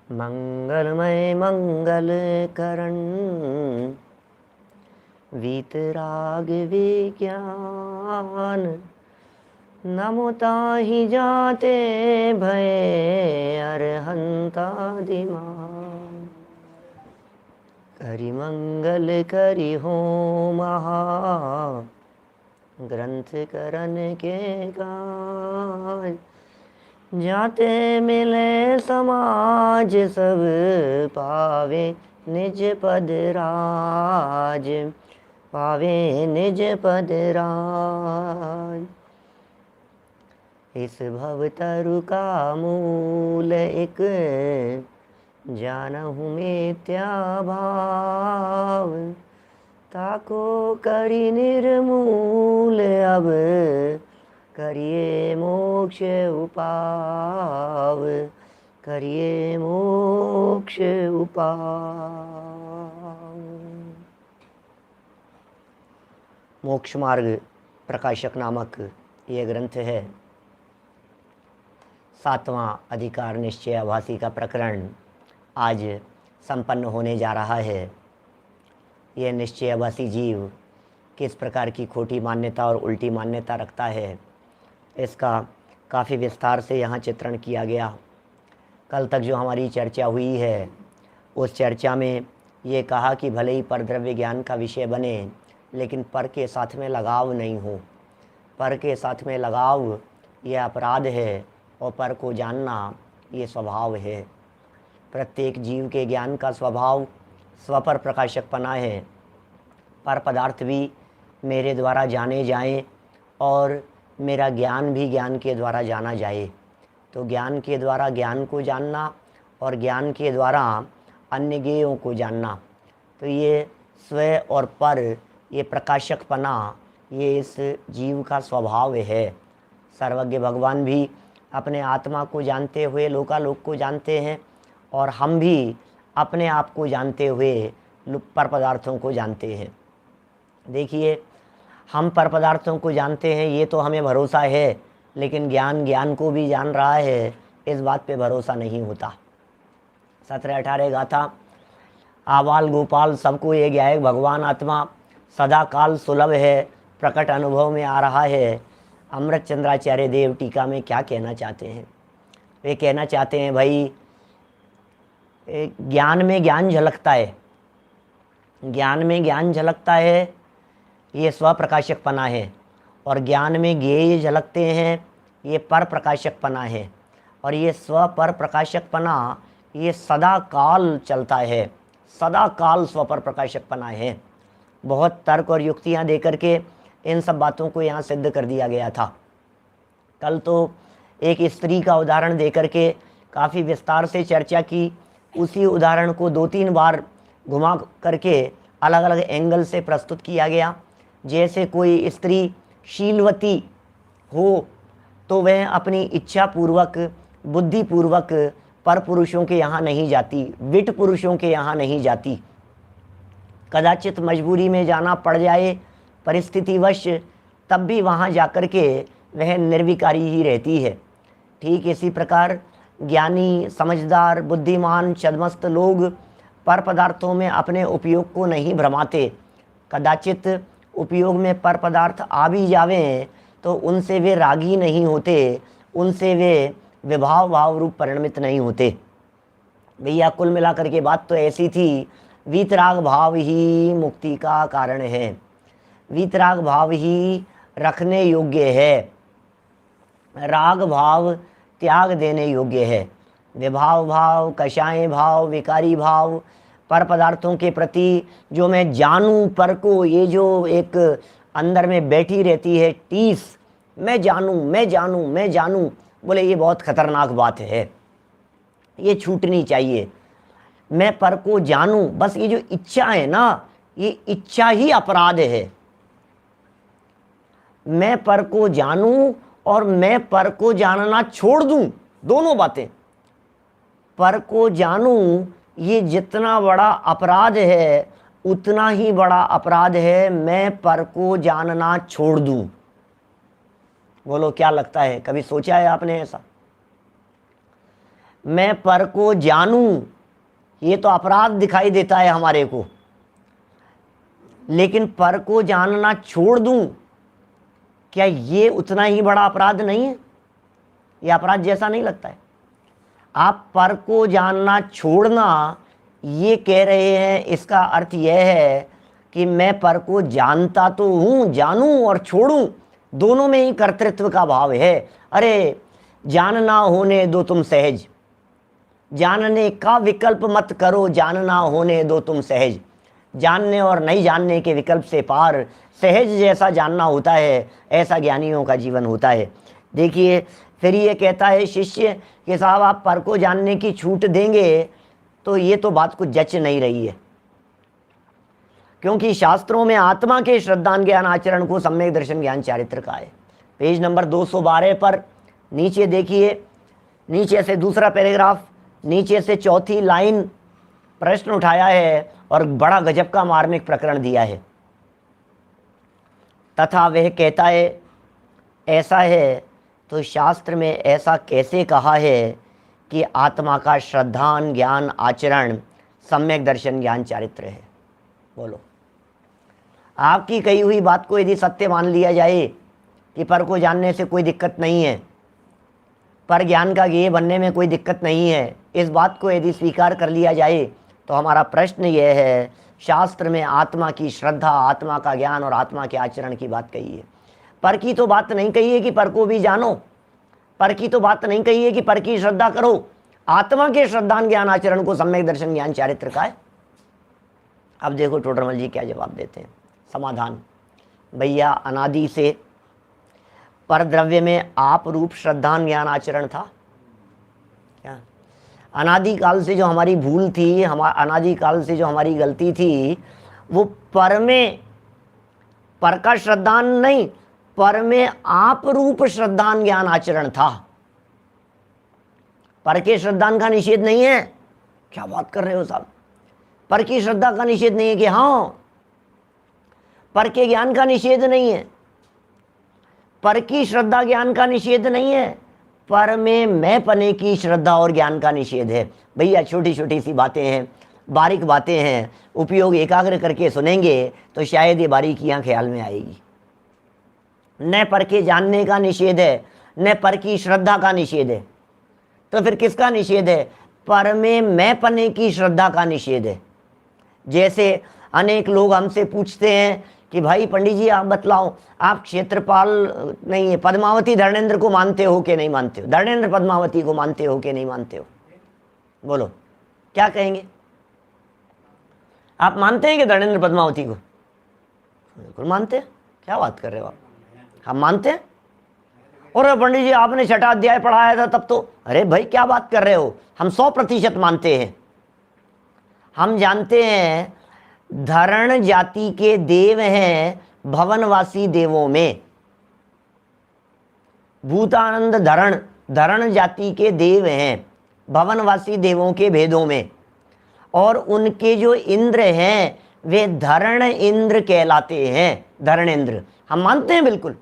मंगलमय मंगल करण वीतराग विज्ञान। नमो ताहि जाते भय अरहंतादिमान। करि मंगल करि होम महा ग्रंथ करन के काज। जाते मिले समाज सब पावे निज पद राज। पावे निज पद राज। इस भव तरु का मूल एक जानहु मिथ्या भाव। ताको करि निर्मूल अब करिए मोक्ष उपाव। करिए मोक्ष उपाव। मोक्ष मार्ग प्रकाशक नामक ये ग्रंथ है। 7वां अधिकार निश्चय आभासी का प्रकरण आज संपन्न होने जा रहा है। यह निश्चय आभासी जीव किस प्रकार की खोटी मान्यता और उल्टी मान्यता रखता है, इसका काफ़ी विस्तार से यहाँ चित्रण किया गया। कल तक जो हमारी चर्चा हुई है, उस चर्चा में ये कहा कि भले ही परद्रव्य ज्ञान का विषय बने, लेकिन पर के साथ में लगाव नहीं हो। पर के साथ में लगाव ये अपराध है और पर को जानना ये स्वभाव है। प्रत्येक जीव के ज्ञान का स्वभाव स्वपर प्रकाशकपना है। पर पदार्थ भी मेरे द्वारा जाने जाएं और मेरा ज्ञान भी ज्ञान के द्वारा जाना जाए। तो ज्ञान के द्वारा ज्ञान को जानना और ज्ञान के द्वारा अन्य ज्ञेयों को जानना, तो ये स्व और पर, ये प्रकाशकपना, ये इस जीव का स्वभाव है। सर्वज्ञ भगवान भी अपने आत्मा को जानते हुए लोकालोक को जानते हैं, और हम भी अपने आप को जानते हुए पर पदार्थों को जानते हैं। देखिए, हम पर पदार्थों को जानते हैं, ये तो हमें भरोसा है, लेकिन ज्ञान को भी जान रहा है, इस बात पे भरोसा नहीं होता। 17-18 गाथा। आबाल गोपाल सबको ये ज्ञायक भगवान आत्मा सदा काल सुलभ है, प्रकट अनुभव में आ रहा है। अमृत चंद्राचार्य देव टीका में क्या कहना चाहते हैं? वे कहना चाहते हैं, भाई ज्ञान में ज्ञान झलकता है, ज्ञान में ज्ञान झलकता है, ये स्वप्रकाशकपना है। और ज्ञान में ज्ञेय झलकते हैं, ये पर प्रकाशकपना है। और ये स्व पर प्रकाशकपना ये सदा काल चलता है, सदा काल स्व पर प्रकाशकपना है। बहुत तर्क और युक्तियाँ दे करके इन सब बातों को यहाँ सिद्ध कर दिया गया था। कल तो एक स्त्री का उदाहरण दे करके काफ़ी विस्तार से चर्चा की। उसी उदाहरण को 2-3 बार घुमा करके अलग अलग एंगल से प्रस्तुत किया गया। जैसे कोई स्त्री शीलवती हो तो वह अपनी इच्छा पूर्वक, बुद्धिपूर्वक पर पुरुषों के यहाँ नहीं जाती, विट पुरुषों के यहाँ नहीं जाती। कदाचित मजबूरी में जाना पड़ जाए परिस्थितिवश, तब भी वहाँ जाकर के वह निर्विकारी ही रहती है। ठीक इसी प्रकार ज्ञानी, समझदार, बुद्धिमान, सद्मस्त लोग पर पदार्थों में अपने उपयोग को नहीं भ्रमाते। कदाचित उपयोग में पर पदार्थ आ भी जावें तो उनसे वे रागी नहीं होते, उनसे वे विभाव भाव रूप परिणमित नहीं होते। भैया कुल मिलाकर के बात तो ऐसी थी, वीतराग भाव ही मुक्ति का कारण है। वीतराग भाव ही रखने योग्य है, राग भाव त्याग देने योग्य है। विभाव भाव, कषाय भाव, विकारी भाव, पर पदार्थों के प्रति जो मैं जानूं पर को, ये जो एक अंदर में बैठी रहती है टीस, मैं जानूं मैं जानूं मैं जानूं, बोले ये बहुत खतरनाक बात है, ये छूटनी चाहिए। मैं पर को जानूं, बस ये जो इच्छा है ना, ये इच्छा ही अपराध है। मैं पर को जानूं और मैं पर को जानना छोड़ दूं, दोनों बातें। पर को जानूं ये जितना बड़ा अपराध है, उतना ही बड़ा अपराध है मैं पर को जानना छोड़ दूं। बोलो क्या लगता है, कभी सोचा है आपने ऐसा? मैं पर को जानूं, ये तो अपराध दिखाई देता है हमारे को। लेकिन पर को जानना छोड़ दूं, क्या ये उतना ही बड़ा अपराध नहीं है? ये अपराध जैसा नहीं लगता है? आप पर को जानना छोड़ना ये कह रहे हैं, इसका अर्थ यह है कि मैं पर को जानता तो हूं, जानूं और छोड़ूं दोनों में ही कर्तृत्व का भाव है। अरे जानना होने दो तुम सहज, जानने का विकल्प मत करो, जानना होने दो तुम सहज। जानने और नहीं जानने के विकल्प से पार सहज जैसा जानना होता है, ऐसा ज्ञानियों का जीवन होता है। देखिए फिर ये कहता है शिष्य कि साहब आप पर को जानने की छूट देंगे तो ये तो बात कुछ जच नहीं रही है, क्योंकि शास्त्रों में आत्मा के श्रद्धान ज्ञान आचरण को सम्यक दर्शन ज्ञान चारित्र का है। पेज नंबर 212 पर नीचे देखिए, नीचे से दूसरा पैराग्राफ, नीचे से चौथी लाइन प्रश्न उठाया है और बड़ा गजब का मार्मिक प्रकरण दिया है। तथा वह कहता है ऐसा है तो शास्त्र में ऐसा कैसे कहा है कि आत्मा का श्रद्धान ज्ञान आचरण सम्यक दर्शन ज्ञान चारित्र है? बोलो, आपकी कही हुई बात को यदि सत्य मान लिया जाए कि पर को जानने से कोई दिक्कत नहीं है, पर ज्ञान का ज्ञेय बनने में कोई दिक्कत नहीं है, इस बात को यदि स्वीकार कर लिया जाए तो हमारा प्रश्न यह है, शास्त्र में आत्मा की श्रद्धा, आत्मा का ज्ञान और आत्मा के आचरण की बात कही है। पर की तो बात नहीं कही है कि पर को भी जानो, पर की तो बात नहीं कही है कि पर की श्रद्धा करो। आत्मा के श्रद्धान ज्ञान आचरण को सम्यक दर्शन ज्ञान चारित्र का है। अब देखो टोडरमल जी क्या जवाब देते हैं। समाधान, भैया अनादि से पर द्रव्य में आप रूप श्रद्धान ज्ञान आचरण था क्या? अनादि काल से जो हमारी भूल थी, अनादि काल से जो हमारी गलती थी, वो पर में, पर का श्रद्धान नहीं, पर में आप रूप श्रद्धान ज्ञान आचरण था। पर के श्रद्धान का निषेध नहीं है। क्या बात कर रहे हो साहब? पर की श्रद्धा का निषेध नहीं है कि हाँ, पर के ज्ञान का निषेध नहीं है, पर की श्रद्धा ज्ञान का निषेध नहीं है, पर में मैं पने की श्रद्धा और ज्ञान का निषेध है। भैया छोटी छोटी सी बातें हैं, बारीक बातें हैं, उपयोग एकाग्र करके सुनेंगे तो शायद ये बारीकियां ख्याल में आएगी। न पर के जानने का निषेध है, न पर की श्रद्धा का निषेध है, तो फिर किसका निषेध है? पर में मैं पने की श्रद्धा का निषेध है। जैसे अनेक लोग हमसे पूछते हैं कि भाई पंडित जी आप बतलाओ, आप क्षेत्रपाल नहीं है पद्मावती धर्मेंद्र को मानते हो कि नहीं मानते हो? धर्मेंद्र पद्मावती को मानते हो कि नहीं मानते हो? बोलो क्या कहेंगे? आप मानते हैं कि धर्मेंद्र पद्मावती को? बिल्कुल मानते हैं। क्या बात कर रहे हो आप? हम मानते हैं। और पंडित जी आपने छठा अध्याय पढ़ाया था तब तो, अरे भाई क्या बात कर रहे हो, हम 100% मानते हैं। हम जानते हैं धरण जाति के देव हैं भवनवासी देवों में। भूतानंद धरण, धरण जाति के देव हैं भवनवासी देवों के भेदों में, और उनके जो इंद्र हैं वे धरण इंद्र कहलाते हैं। धरण इंद्र हम मानते हैं बिल्कुल।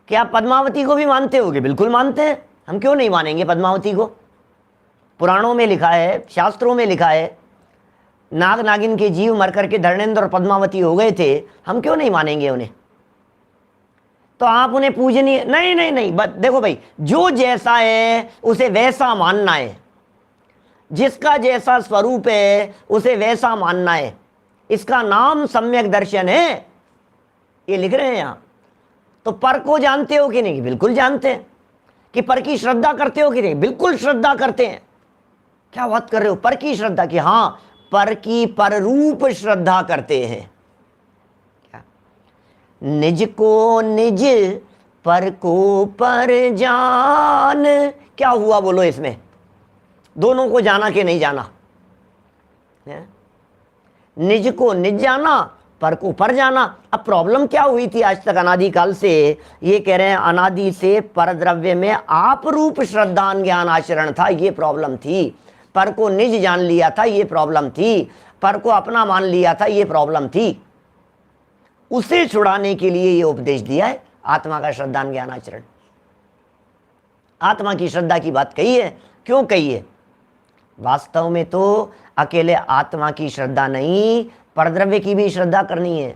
क्या आप पद्मावती को भी मानते होगे? बिल्कुल मानते हैं। हम क्यों नहीं मानेंगे पद्मावती को? पुराणों में लिखा है, शास्त्रों में लिखा है, नाग नागिन के जीव मर करके धर्मेंद्र और पद्मावती हो गए थे, हम क्यों नहीं मानेंगे उन्हें? तो आप उन्हें पूजनीय नहीं नहीं नहीं, देखो भाई, जो जैसा है उसे वैसा मानना है, जिसका जैसा स्वरूप है उसे वैसा मानना है। इसका नाम सम्यक दर्शन है, ये लिख रहे हैं यहां। तो पर को जानते हो कि नहीं? बिल्कुल जानते हैं। कि पर की श्रद्धा करते हो कि नहीं? बिल्कुल श्रद्धा करते हैं। क्या बात कर रहे हो? पर की श्रद्धा की, हाँ, पर की पर रूप श्रद्धा करते हैं। क्या? निज को निज पर को पर जान। क्या हुआ बोलो इसमें? दोनों को जाना कि नहीं जाना? निज को निज जाना, पर को पर जाना। अब प्रॉब्लम क्या हुई थी आज तक अनादि काल से? ये कह रहे हैं अनादि से पर द्रव्य में आप रूप श्रद्धान ज्ञान आचरण था, ये प्रॉब्लम थी। पर को निज जान लिया था, ये प्रॉब्लम थी। पर को अपना मान लिया था, ये प्रॉब्लम थी। उसे छुड़ाने के लिए ये उपदेश दिया है आत्मा का श्रद्धान ज्ञान आचरण। आत्मा की श्रद्धा की बात कही है। क्यों कही है? वास्तव में तो अकेले आत्मा की श्रद्धा नहीं, परद्रव्य की भी श्रद्धा करनी है,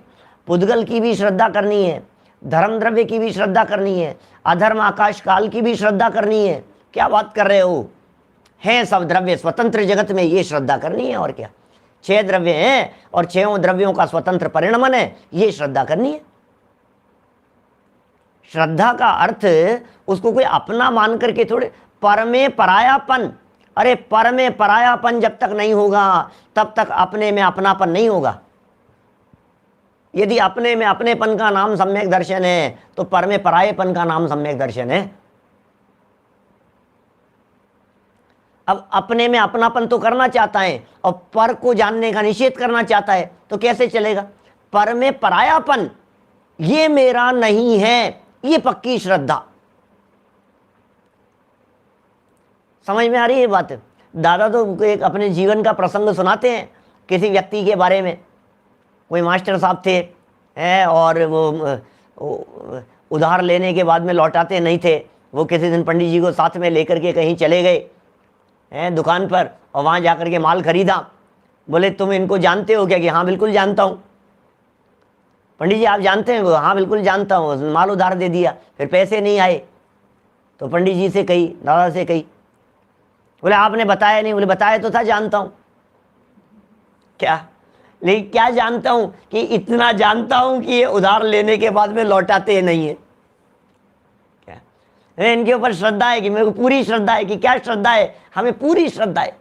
पुद्गल की भी श्रद्धा करनी है, धर्म द्रव्य की भी श्रद्धा करनी है, अधर्म आकाश काल की भी श्रद्धा करनी है। क्या बात कर रहे हो? हैं सब द्रव्य स्वतंत्र जगत में, ये श्रद्धा करनी है। और क्या, 6 द्रव्य हैं और 6 द्रव्यों का स्वतंत्र परिणमन है, ये श्रद्धा करनी है। श्रद्धा का अर्थ उसको कोई अपना मान करके थोड़े, पर में परायापन। अरे पर में परायापन जब तक नहीं होगा तब तक अपने में अपनापन नहीं होगा। यदि अपने में अपनेपन का नाम सम्यक दर्शन है तो पर में परायेपन का नाम सम्यक दर्शन है। अब अपने में अपनापन तो करना चाहता है और पर को जानने का निषेध करना चाहता है, तो कैसे चलेगा? पर में परायापन ये मेरा नहीं है, ये पक्की श्रद्धा। समझ में आ रही है बात? दादा तो एक अपने जीवन का प्रसंग सुनाते हैं किसी व्यक्ति के बारे में। कोई मास्टर साहब थे और वो उधार लेने के बाद में लौटाते नहीं थे। वो किसी दिन पंडित जी को साथ में लेकर के कहीं चले गए दुकान पर और वहाँ जाकर के माल खरीदा। बोले तुम इनको जानते हो क्या? कि हाँ बिल्कुल जानता हूँ। पंडित जी आप जानते हैं? हाँ बिल्कुल जानता हूँ। माल उधार दे दिया, फिर पैसे नहीं आए। तो पंडित जी से कही, दादा से कही, बोले आपने बताया नहीं। बोले बताया तो था, जानता हूँ। क्या? लेकिन क्या जानता हूँ? कि इतना जानता हूँ कि ये उधार लेने के बाद में लौटाते नहीं है। क्या इनके ऊपर श्रद्धा है कि मेरे को पूरी श्रद्धा है। कि क्या श्रद्धा है? हमें पूरी श्रद्धा है।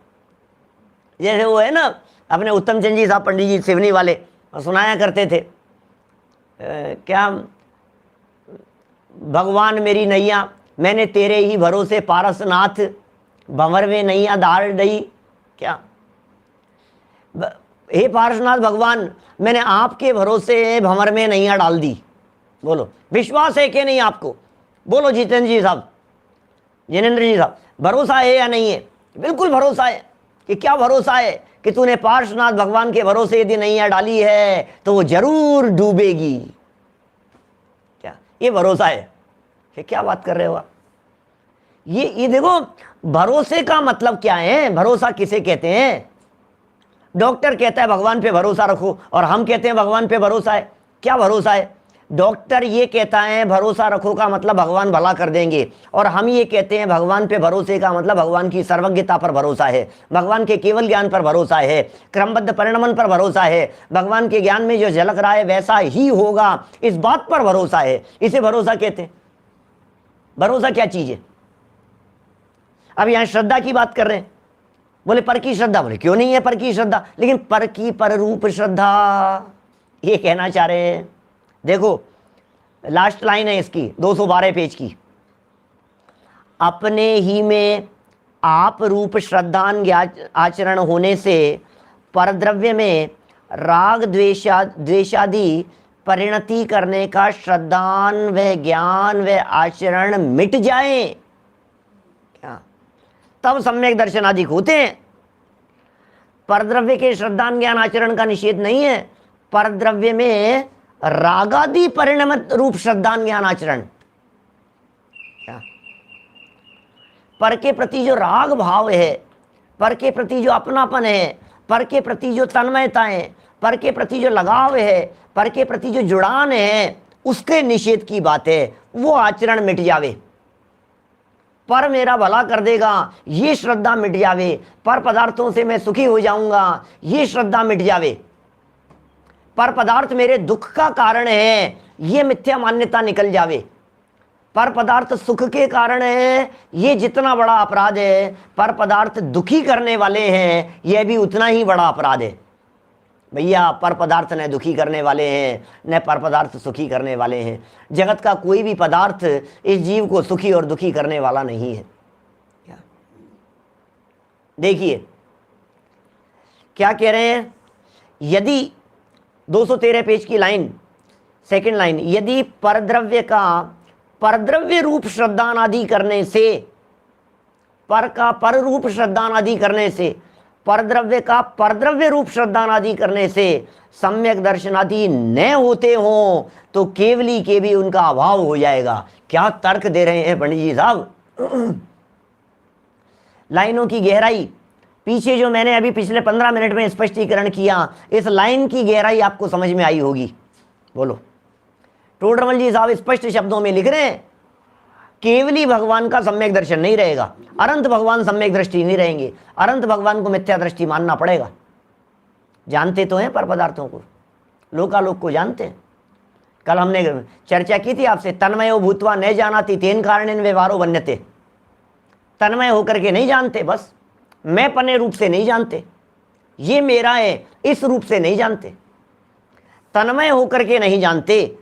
जैसे वो है ना अपने उत्तम चंद जी साहब पंडित जी सिवनी वाले सुनाया करते थे, क्या भगवान मेरी नैया मैंने तेरे ही भरोसे पारसनाथ, भंवर में नैया दार डई। क्या? हे पारसनाथ भगवान, मैंने आपके भरोसे भंवर में नैया डाल दी। बोलो विश्वास है कि नहीं आपको? बोलो जितेंद्र जी साहब, जिनेंद्र जी साहब, भरोसा है या नहीं है? बिल्कुल भरोसा है। कि क्या भरोसा है? कि तूने पार्श्वनाथ भगवान के भरोसे यदि नैया डाली है तो वो जरूर डूबेगी। क्या ये भरोसा है? कि क्या बात कर रहे हो आप? ये देखो, भरोसे का मतलब क्या है? भरोसा किसे कहते हैं? डॉक्टर कहता है भगवान पे भरोसा रखो और हम कहते हैं भगवान पे भरोसा है। क्या भरोसा है? डॉक्टर ये कहता है भरोसा रखो का मतलब भगवान भला कर देंगे, और हम ये कहते हैं भगवान पे भरोसे का मतलब भगवान की सर्वज्ञता पर भरोसा है, भगवान के केवल ज्ञान पर भरोसा है, क्रमबद्ध परिणमन पर भरोसा है, भगवान के ज्ञान में जो झलक रहा है वैसा ही होगा, इस बात पर भरोसा है। इसे भरोसा कहते हैं। भरोसा क्या चीज है? अब यहां श्रद्धा की बात कर रहे हैं। बोले पर की श्रद्धा। बोले क्यों नहीं है पर की श्रद्धा? लेकिन पर की पर रूप श्रद्धा ये कहना चाह रहे हैं। देखो लास्ट लाइन है इसकी 212 पेज की। अपने ही में आप रूप श्रद्धान आचरण होने से परद्रव्य में राग द्वेषादि परिणति करने का श्रद्धान व ज्ञान व आचरण मिट जाए, क्या तब सम्यक दर्शन आदि होते हैं। परद्रव्य के श्रद्धान ज्ञान आचरण का निषेध नहीं है। परद्रव्य में रागादि परिणमित रूप श्रद्धान ज्ञान आचरण, क्या पर के प्रति जो राग भाव है, पर के प्रति जो अपनापन है, पर के प्रति जो तन्मयता है, पर के प्रति जो लगाव है, पर के प्रति जो जुड़ान है, उसके निषेध की बात है। वो आचरण मिट जावे, पर मेरा भला कर देगा ये श्रद्धा मिट जावे, पर पदार्थों से मैं सुखी हो जाऊंगा ये श्रद्धा मिट जावे, पर पदार्थ मेरे दुख का कारण है ये मिथ्या मान्यता निकल जावे, पर पदार्थ सुख के कारण है ये जितना बड़ा अपराध है, पर पदार्थ दुखी करने वाले हैं यह भी उतना ही बड़ा अपराध है। भैया पर पदार्थ न दुखी करने वाले हैं न पर पदार्थ सुखी करने वाले हैं। जगत का कोई भी पदार्थ इस जीव को सुखी और दुखी करने वाला नहीं है। देखिए क्या कह रहे हैं, यदि 213 पेज की लाइन, सेकंड लाइन, यदि परद्रव्य का परद्रव्य रूप श्रद्धान आदि करने से, पर का पर रूप श्रद्धान आदि करने से, परद्रव्य का परद्रव्य रूप श्रद्धान आदि करने से सम्यक दर्शन आदि न होते हो तो केवली के भी उनका अभाव हो जाएगा। क्या तर्क दे रहे हैं पंडित जी साहब? लाइनों की गहराई, पीछे जो मैंने अभी पिछले 15 मिनट में स्पष्टीकरण किया, इस लाइन की गहराई आपको समझ में आई होगी। बोलो। टोडरमल जी साहब स्पष्ट शब्दों में लिख रहे हैं, केवली भगवान का सम्यक दर्शन नहीं रहेगा, अनंत भगवान सम्यक दृष्टि नहीं रहेंगे, अनंत भगवान को मिथ्या दृष्टि मानना पड़ेगा। जानते तो हैं पर पदार्थों को, लोकालोक को जानते हैं। कल हमने चर्चा की थी आपसे, तन्मयो भूतवा न जानाति तेन कारणेन व्यवहारो बन्यते। तन्मय होकर के नहीं जानते, बस मैं पने रूप से नहीं जानते, ये मेरा है इस रूप से नहीं जानते, तन्मय होकर के नहीं जानते,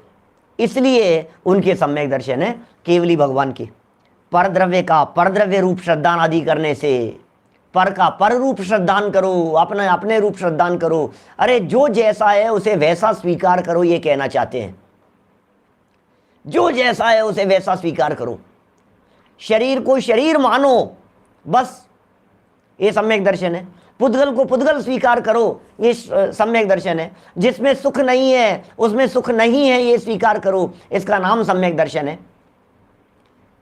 इसलिए उनके सम्यक दर्शन है केवली भगवान के। परद्रव्य का परद्रव्य रूप श्रद्धान आदि करने से, पर का पर रूप श्रद्धान करो, अपने अपने रूप श्रद्धान करो। अरे जो जैसा है उसे वैसा स्वीकार करो, ये कहना चाहते हैं। जो जैसा है उसे वैसा स्वीकार करो, शरीर को शरीर मानो, बस ये सम्यक दर्शन है। पुद्गल को पुद्गल स्वीकार करो, ये सम्यक दर्शन है। जिसमें सुख नहीं है उसमें सुख नहीं है, ये स्वीकार करो, इसका नाम सम्यक दर्शन है।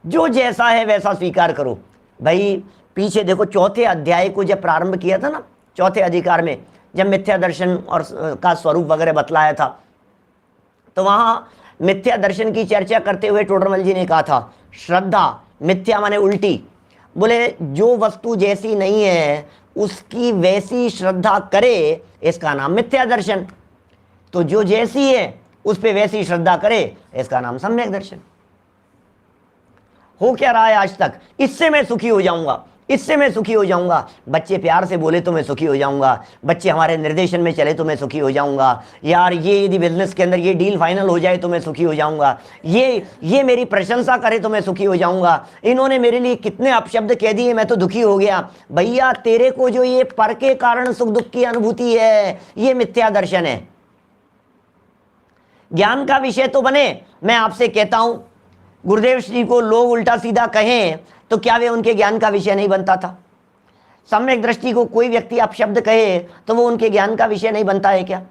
जो जैसा है वैसा स्वीकार करो। भाई पीछे देखो, चौथे अध्याय को जब प्रारंभ किया था ना, चौथे अधिकार में जब मिथ्या दर्शन और का स्वरूप वगैरह बतलाया था, तो वहां मिथ्या दर्शन की चर्चा करते हुए टोडरमल जी ने कहा था, श्रद्धा मिथ्या माने उल्टी, बोले जो वस्तु जैसी नहीं है उसकी वैसी श्रद्धा करे, इसका नाम मिथ्या दर्शन। तो जो जैसी है उस पे वैसी श्रद्धा करे, इसका नाम सम्यक दर्शन। हो क्या रहा है आज तक, इससे मैं सुखी हो जाऊंगा, इससे मैं सुखी हो जाऊंगा, बच्चे प्यार से बोले तो मैं सुखी हो जाऊंगा, बच्चे हमारे निर्देशन में चले तो मैं सुखी हो जाऊंगा, यार ये यदि बिजनेस के अंदर ये डील फाइनल हो जाए तो मैं सुखी हो जाऊंगा, ये मेरी प्रशंसा करे तो मैं सुखी हो जाऊंगा, इन्होंने मेरे लिए कितने अपशब्द कह दिए मैं तो दुखी हो गया। भैया तेरे को जो ये पर के कारण सुख दुख की अनुभूति है, ये मिथ्या दर्शन है। ज्ञान का विषय तो बने। मैं आपसे कहता हूं, गुरुदेव श्री को लोग उल्टा सीधा कहें तो क्या वे उनके ज्ञान का विषय नहीं बनता था? सम्यक दृष्टि को कोई व्यक्ति अपशब्द कहे तो वो उनके ज्ञान का विषय नहीं बनता है क्या?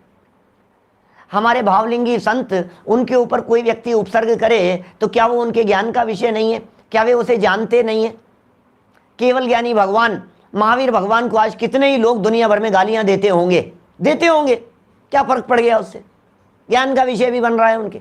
हमारे भावलिंगी संत, उनके ऊपर कोई व्यक्ति उपसर्ग करे तो क्या वो उनके ज्ञान का विषय नहीं है? क्या वे उसे जानते नहीं है? केवल ज्ञानी भगवान महावीर भगवान को आज कितने ही लोग दुनिया भर में गालियां देते होंगे, क्या फर्क पड़ गया उससे? ज्ञान का विषय भी बन रहा है उनके।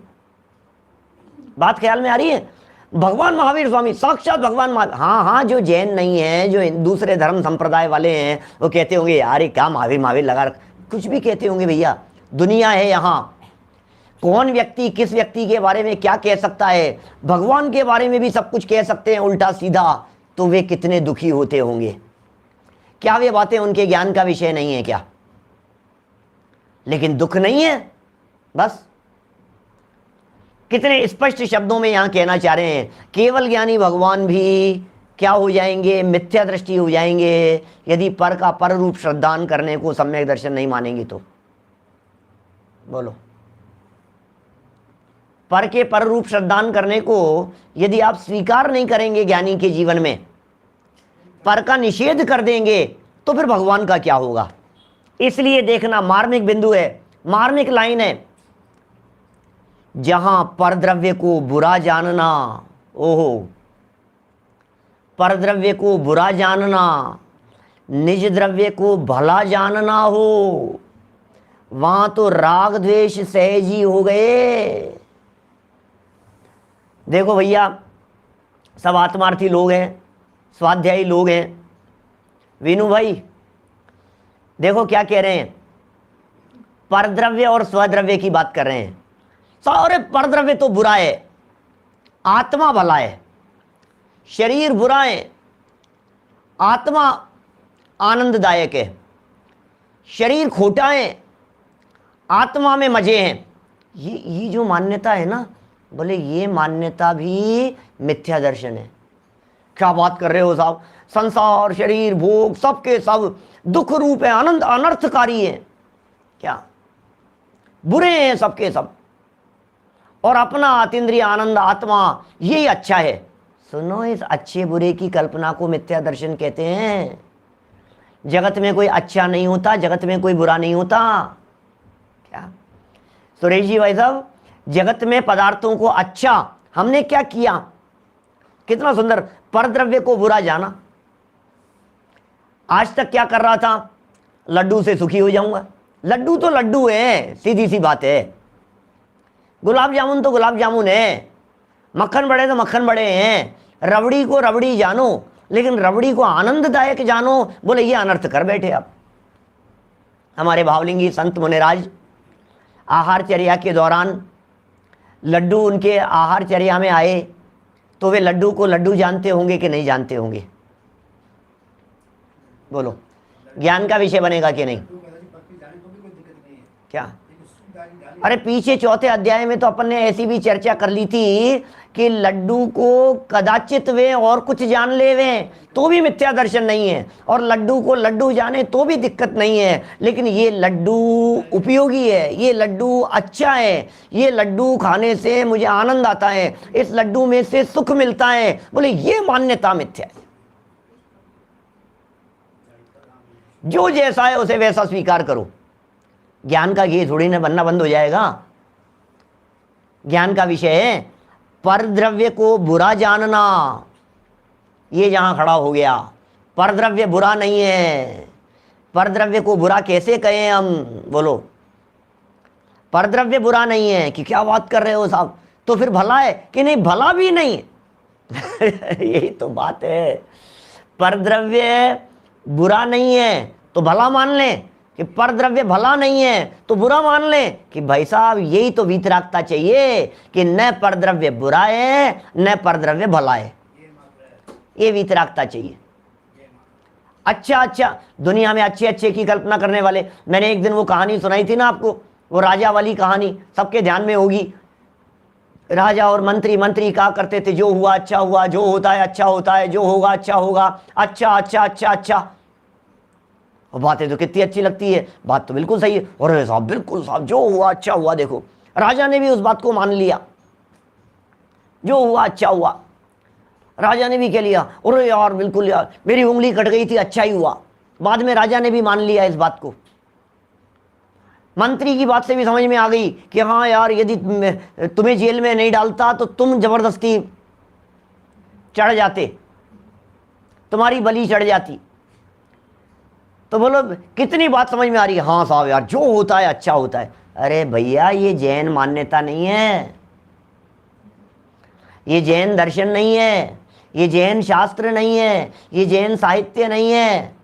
बात ख्याल में आ रही है? भगवान महावीर स्वामी साक्षात भगवान महावीर। हाँ, जो जैन नहीं है, जो दूसरे धर्म संप्रदाय वाले हैं, वो कहते होंगे यार ये क्या महावीर महावीर लगा रख, कुछ भी कहते होंगे। भैया दुनिया है यहाँ, कौन व्यक्ति किस व्यक्ति के बारे में क्या कह सकता है? भगवान के बारे में भी सब कुछ कह सकते हैं उल्टा सीधा, तो वे कितने दुखी होते होंगे। क्या वे बातें उनके ज्ञान का विषय नहीं है क्या? लेकिन दुख नहीं है। बस कितने स्पष्ट शब्दों में यहां कहना चाह रहे हैं, केवल ज्ञानी भगवान भी क्या हो जाएंगे? मिथ्या दृष्टि हो जाएंगे, यदि पर का पर रूप श्रद्धान करने को सम्यक दर्शन नहीं मानेंगे तो। बोलो, पर के पर रूप श्रद्धान करने को यदि आप स्वीकार नहीं करेंगे ज्ञानी के जीवन में, पर का निषेध कर देंगे, तो फिर भगवान का क्या होगा? इसलिए देखना, मार्मिक बिंदु है, मार्मिक लाइन है। जहां परद्रव्य को बुरा जानना, ओहो, परद्रव्य को बुरा जानना, निज द्रव्य को भला जानना हो, वहां तो राग द्वेष सहज ही हो गए। देखो भैया, सब आत्मार्थी लोग हैं, स्वाध्यायी लोग हैं। वीनू भाई देखो क्या कह रहे हैं, परद्रव्य और स्वद्रव्य की बात कर रहे हैं। सारे परद्रव्य तो बुरा है, आत्मा भला है। शरीर बुरा है, आत्मा आनंददायक है। शरीर खोटा है, आत्मा में मजे हैं। ये जो मान्यता है ना, बोले ये मान्यता भी मिथ्या दर्शन है। क्या बात कर रहे हो साहब? संसार, शरीर, भोग सबके सब दुख रूप है, आनंद अनर्थकारी है। क्या बुरे हैं सबके सब, और अपना अतीन्द्रिय आनंद आत्मा यही अच्छा है। सुनो, इस अच्छे बुरे की कल्पना को मिथ्या दर्शन कहते हैं। जगत में कोई अच्छा नहीं होता, जगत में कोई बुरा नहीं होता। क्या सुरेश जी भाई साहब, जगत में पदार्थों को अच्छा हमने क्या किया? कितना सुंदर परद्रव्य को बुरा जाना। आज तक क्या कर रहा था, लड्डू से सुखी हो जाऊंगा। लड्डू तो लड्डू है, सीधी सी बात है। गुलाब जामुन तो गुलाब जामुन है, मक्खन बड़े तो मक्खन बड़े हैं। रबड़ी को रबड़ी जानो, लेकिन रबड़ी को आनंददायक जानो, बोले ये अनर्थ कर बैठे आप। हमारे भावलिंगी संत मुनिराज आहारचर्या के दौरान लड्डू उनके आहारचर्या में आए, तो वे लड्डू को लड्डू जानते होंगे कि नहीं जानते होंगे? बोलो, ज्ञान का विषय बनेगा कि नहीं? क्या? अरे पीछे चौथे अध्याय में तो अपन ने ऐसी भी चर्चा कर ली थी कि लड्डू को कदाचित वे और कुछ जान ले वे तो भी मिथ्या दर्शन नहीं है, और लड्डू को लड्डू जाने तो भी दिक्कत नहीं है। लेकिन ये लड्डू उपयोगी है, ये लड्डू अच्छा है, ये लड्डू खाने से मुझे आनंद आता है, इस लड्डू में से सुख मिलता है, बोले ये मान्यता मिथ्या है। जो जैसा है उसे वैसा स्वीकार करो। ज्ञान का ये थोड़ी ना बनना बंद हो जाएगा। ज्ञान का विषय है परद्रव्य को बुरा जानना। ये जहां खड़ा हो गया, परद्रव्य बुरा नहीं है। परद्रव्य को बुरा कैसे कहें हम? बोलो, परद्रव्य बुरा नहीं है कि क्या बात कर रहे हो साहब, तो फिर भला है कि नहीं? भला भी नहीं यही तो बात है। परद्रव्य बुरा नहीं है तो भला मान लें, कि परद्रव्य भला नहीं है तो बुरा मान लें, कि भाई साहब यही तो वीतरागता चाहिए कि न परद्रव्य बुरा है न परद्रव्य भला है। ये वीतरागता चाहिए। अच्छा, दुनिया में अच्छे अच्छे की कल्पना करने वाले, मैंने एक दिन वो कहानी सुनाई थी ना आपको, वो राजा वाली कहानी सबके ध्यान में होगी। राजा और मंत्री कहा करते थे जो हुआ अच्छा हुआ, जो होता है अच्छा होता है, जो होगा अच्छा होगा, अच्छा अच्छा अच्छा अच्छा। और बातें तो कितनी अच्छी लगती है, बात तो बिल्कुल सही है, और साहब बिल्कुल साहब जो हुआ अच्छा हुआ। देखो राजा ने भी उस बात को मान लिया, जो हुआ अच्छा हुआ। राजा ने भी कह लिया, अरे यार बिल्कुल यार मेरी उंगली कट गई थी, अच्छा ही हुआ। बाद में राजा ने भी मान लिया इस बात को। मंत्री की बात से भी समझ में आ गई कि हाँ यार यदि तुम्हें जेल में नहीं डालता तो तुम जबरदस्ती चढ़ जाते, तुम्हारी बलि चढ़ जाती। तो बोलो कितनी बात समझ में आ रही है? हाँ साहब यार जो होता है अच्छा होता है। अरे भैया ये जैन मान्यता नहीं है, ये जैन दर्शन नहीं है, ये जैन शास्त्र नहीं है, ये जैन साहित्य नहीं है,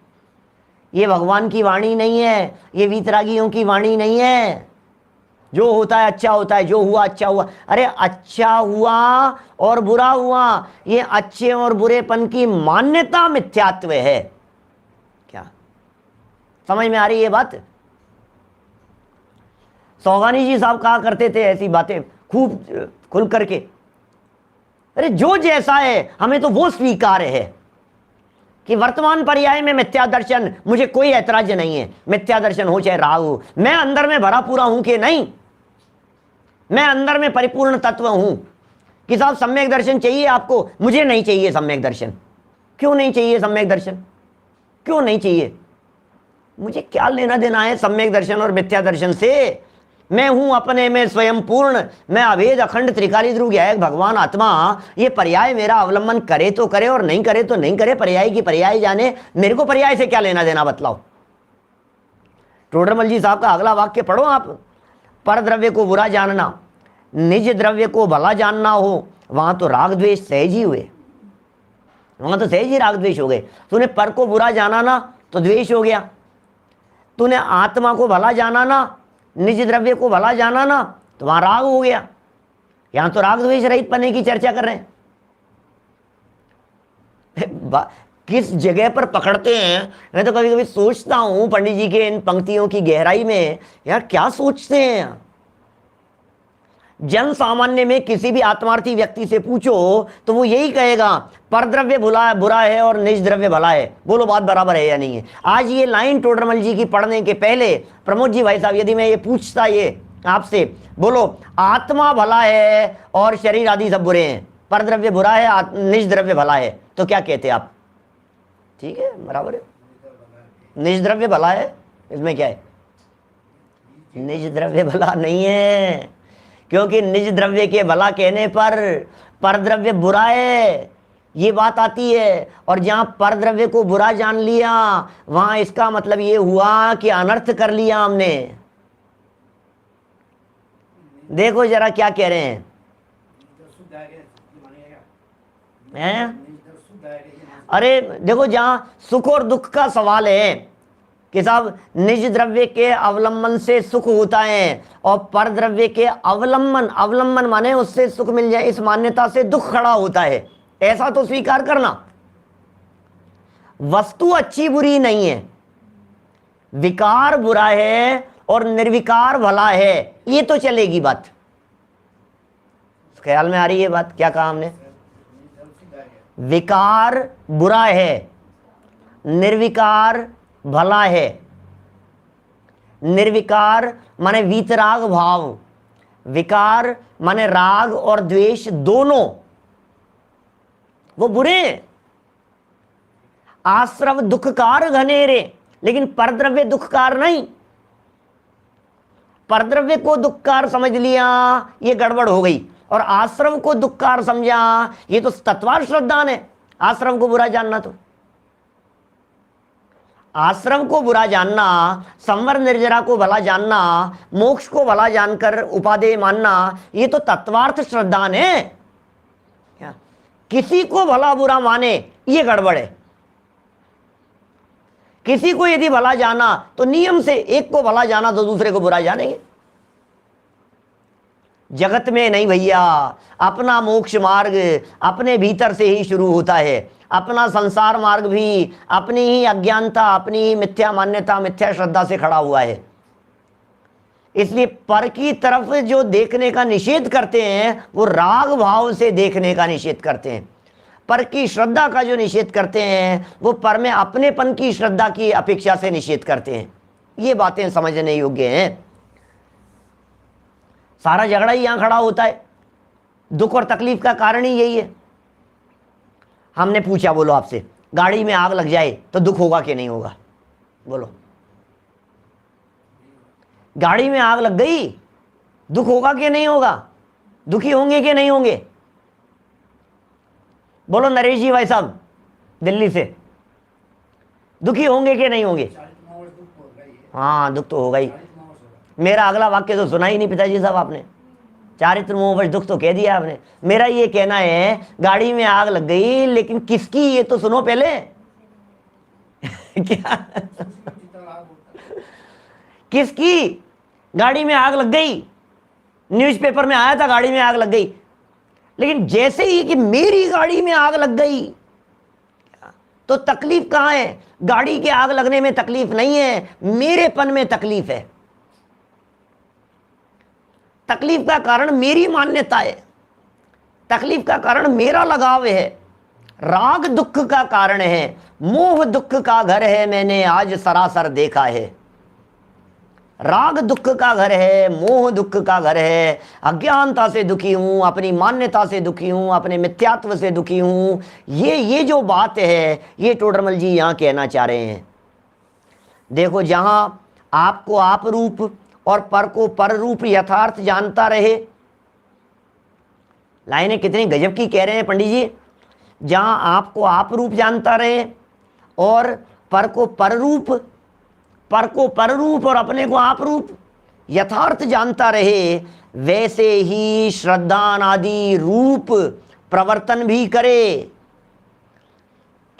ये भगवान की वाणी नहीं है, ये वीतरागियों की वाणी नहीं है। जो होता है अच्छा होता है, जो हुआ अच्छा हुआ। अरे अच्छा हुआ और बुरा हुआ, ये अच्छे और बुरेपन की मान्यता मिथ्यात्व है। क्या समझ में आ रही है बात? सौगानी जी साहब कहा करते थे ऐसी बातें खूब खुल करके, अरे जो जैसा है हमें तो वो स्वीकार है कि वर्तमान पर्याय में मिथ्या दर्शन, मुझे कोई ऐतराज नहीं है। मिथ्या दर्शन हो चाहे राग हो, मैं अंदर में भरा पूरा हूं कि नहीं, मैं अंदर में परिपूर्ण तत्व हूं। कि साहब सम्यक दर्शन चाहिए आपको, मुझे नहीं चाहिए सम्यक दर्शन। क्यों नहीं चाहिए सम्यक दर्शन? क्यों नहीं चाहिए? मुझे क्या लेना देना है सम्यक दर्शन और मिथ्या दर्शन से? मैं हूं अपने में स्वयं पूर्ण, मैं अभेद अखंड त्रिकाली ध्रुव ज्ञायक भगवान आत्मा। ये पर्याय मेरा अवलंबन करे तो करे और नहीं करे तो नहीं करे, पर्याय की पर्याय जाने। मेरे को पर्याय से क्या लेना देना बतलाओ। टोडरमल जी साहब का अगला वाक्य पढ़ो आप। पर द्रव्य को बुरा जानना, निज द्रव्य को भला जानना हो, वहां तो राग द्वेष सहज ही हुए, वहां तो सहज ही राग द्वेष हो गए। तूने पर को बुरा जाना ना तो द्वेष हो गया, तूने आत्मा को भला जाना ना, निज द्रव्य को भला जाना ना, तो वहां राग हो गया। यहां तो राग द्वेष रहित पने की चर्चा कर रहे हैं। किस जगह पर पकड़ते हैं? मैं तो कभी कभी सोचता हूं पंडित जी के इन पंक्तियों की गहराई में, यार क्या सोचते हैं। जन सामान्य में किसी भी आत्मार्थी व्यक्ति से पूछो तो वो यही कहेगा परद्रव्य बुरा है और निज द्रव्य भला है। बोलो बात बराबर है या नहीं है? आज ये लाइन टोडरमल जी की पढ़ने के पहले प्रमोद जी भाई साहब, यदि मैं ये पूछता ये आपसे, बोलो आत्मा भला है और शरीर आदि सब बुरे हैं, परद्रव्य बुरा है निज द्रव्य भला है, तो क्या कहते आप? ठीक है बराबर है, निज द्रव्य भला है, इसमें क्या है? निज द्रव्य भला नहीं है, क्योंकि निज द्रव्य के भला कहने पर परद्रव्य बुरा है। ये बात आती है। और जहां पर द्रव्य को बुरा जान लिया वहां इसका मतलब ये हुआ कि अनर्थ कर लिया हमने। देखो जरा क्या कह रहे हैं? अरे देखो, जहां सुख और दुख का सवाल है कि साहब निज द्रव्य के अवलंबन से सुख होता है और पर द्रव्य के अवलंबन माने उससे सुख मिल जाए, इस मान्यता से दुख खड़ा होता है, ऐसा तो स्वीकार करना। वस्तु अच्छी बुरी नहीं है, विकार बुरा है और निर्विकार भला है, ये तो चलेगी बात। ख्याल में आ रही है बात? क्या कहा हमने? विकार बुरा है, निर्विकार भला है। निर्विकार माने वीतराग भाव, विकार माने राग और द्वेष दोनों, वो बुरे हैं। आश्रव दुखकार घनेरे, लेकिन परद्रव्य दुखकार नहीं। परद्रव्य को दुखकार समझ लिया, ये गड़बड़ हो गई, और आश्रम को दुखकार समझा, ये तो तत्वार श्रद्धान है। आश्रम को बुरा जानना, तो आश्रम को बुरा जानना, संवर निर्जरा को भला जानना, मोक्ष को भला जानकर उपादेय मानना, ये तो तत्वार्थ श्रद्धान है। क्या किसी को भला बुरा माने, ये गड़बड़ है। किसी को यदि भला जाना तो नियम से एक को भला जाना तो दूसरे को बुरा जानेंगे। जगत में नहीं भैया, अपना मोक्ष मार्ग अपने भीतर से ही शुरू होता है। अपना संसार मार्ग भी अपनी ही अज्ञानता, अपनी ही मिथ्या मान्यता, मिथ्या श्रद्धा से खड़ा हुआ है। इसलिए पर की तरफ जो देखने का निषेध करते हैं वो राग भाव से देखने का निषेध करते हैं। पर की श्रद्धा का जो निषेध करते हैं वो पर में अपनेपन की श्रद्धा की अपेक्षा से निषेध करते हैं। ये बातें समझने योग्य हैं। सारा झगड़ा ही यहां खड़ा होता है। दुख और तकलीफ का कारण ही यही है। हमने पूछा, बोलो आपसे, गाड़ी में आग लग जाए तो दुख होगा कि नहीं होगा? बोलो, गाड़ी में आग लग गई, दुख होगा कि नहीं होगा? दुखी होंगे कि नहीं होंगे? बोलो नरेश जी भाई साहब दिल्ली से, दुखी होंगे कि नहीं होंगे? हाँ, दुख तो होगा ही। मेरा अगला वाक्य तो सुना ही नहीं पिताजी साहब आपने। चारित्र मोहवश दुख तो कह दिया आपने। मेरा ये कहना है, गाड़ी में आग लग गई, लेकिन किसकी, ये तो सुनो पहले। क्या किसकी? गाड़ी में आग लग गई, न्यूज़पेपर में आया था गाड़ी में आग लग गई, लेकिन जैसे ही कि मेरी गाड़ी में आग लग गई तो तकलीफ कहां है? गाड़ी के आग लगने में तकलीफ नहीं है, मेरेपन में तकलीफ है। तकलीफ का कारण मेरी मान्यता है, तकलीफ का कारण मेरा लगाव है। राग दुख का कारण है, मोह दुख का घर है, मैंने आज सरासर देखा है। राग दुख का घर है, मोह दुख का घर है। अज्ञानता से दुखी हूं, अपनी मान्यता से दुखी हूं, अपने मिथ्यात्व से दुखी हूं। ये जो बात है, ये टोडरमल जी यहां कहना चाह रहे हैं। देखो, जहां आपको आप रूप और पर को पर रूप यथार्थ जानता रहे, लाइनें कितनी गजब की कह रहे हैं पंडित जी। जहां आपको आप रूप जानता रहे और पर को पर रूप और अपने को आप रूप यथार्थ जानता रहे, वैसे ही श्रद्धानादि रूप प्रवर्तन भी करे।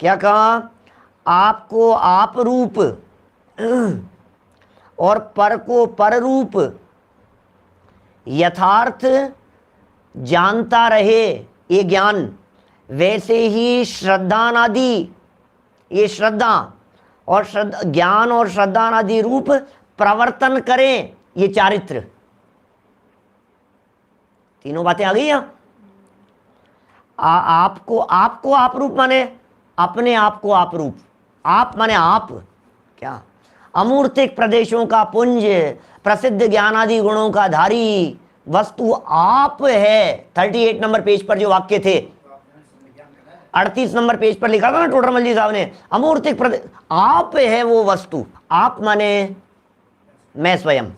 क्या कहा? आपको आप रूप और पर को पर रूप यथार्थ जानता रहे, ये ज्ञान, वैसे ही श्रद्धानादि, ये श्रद्धा और ज्ञान और श्रद्धानादि रूप प्रवर्तन करें, ये चारित्र। तीनों बातें आ गई यहां। आपको आप रूप माने अपने आप को आप रूप, आप माने आप, क्या अमूर्तिक प्रदेशों का पुंज, प्रसिद्ध ज्ञानादि गुणों का धारी वस्तु आप है। 38 नंबर पेज पर जो वाक्य थे, 38 नंबर पेज पर लिखा था ना टोडरमल जी साहब ने, अमूर्तिक प्रदेश, आप है वो वस्तु। आप माने मैं स्वयं,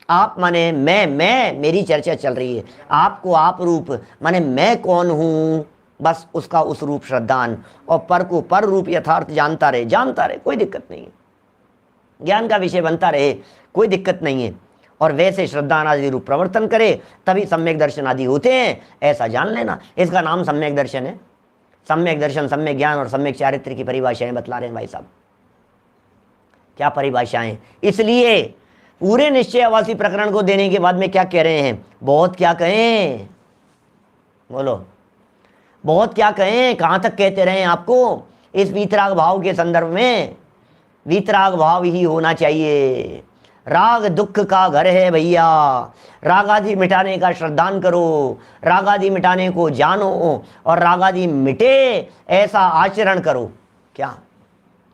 आप माने मैं, मेरी चर्चा चल रही है। आपको आप रूप माने मैं कौन हूं, बस उसका उस रूप श्रद्धान, और पर को पर रूप यथार्थ जानता रहे, कोई दिक्कत नहीं है, ज्ञान का विषय बनता रहे, कोई दिक्कत नहीं है। और वैसे श्रद्धान आदि रूप प्रवर्तन करे तभी सम्यक दर्शन आदि होते हैं, ऐसा जान लेना। इसका नाम सम्यक दर्शन है। सम्यक दर्शन, सम्यक ज्ञान और सम्यक चारित्र की परिभाषाएं बतला रहे हैं भाई साहब। क्या परिभाषाएं? इसलिए पूरे निश्चय आवासी प्रकरण को देने के बाद में क्या कह रहे हैं, बहुत क्या कहें, बोलो बहुत क्या कहें, कहां तक कहते रहे आपको। इस वीतराग भाव के संदर्भ में वीतराग भाव ही होना चाहिए। राग दुख का घर है भैया, राग आदि मिटाने का श्रद्धान करो, राग आदि मिटाने को जानो और राग आदि मिटे ऐसा आचरण करो। क्या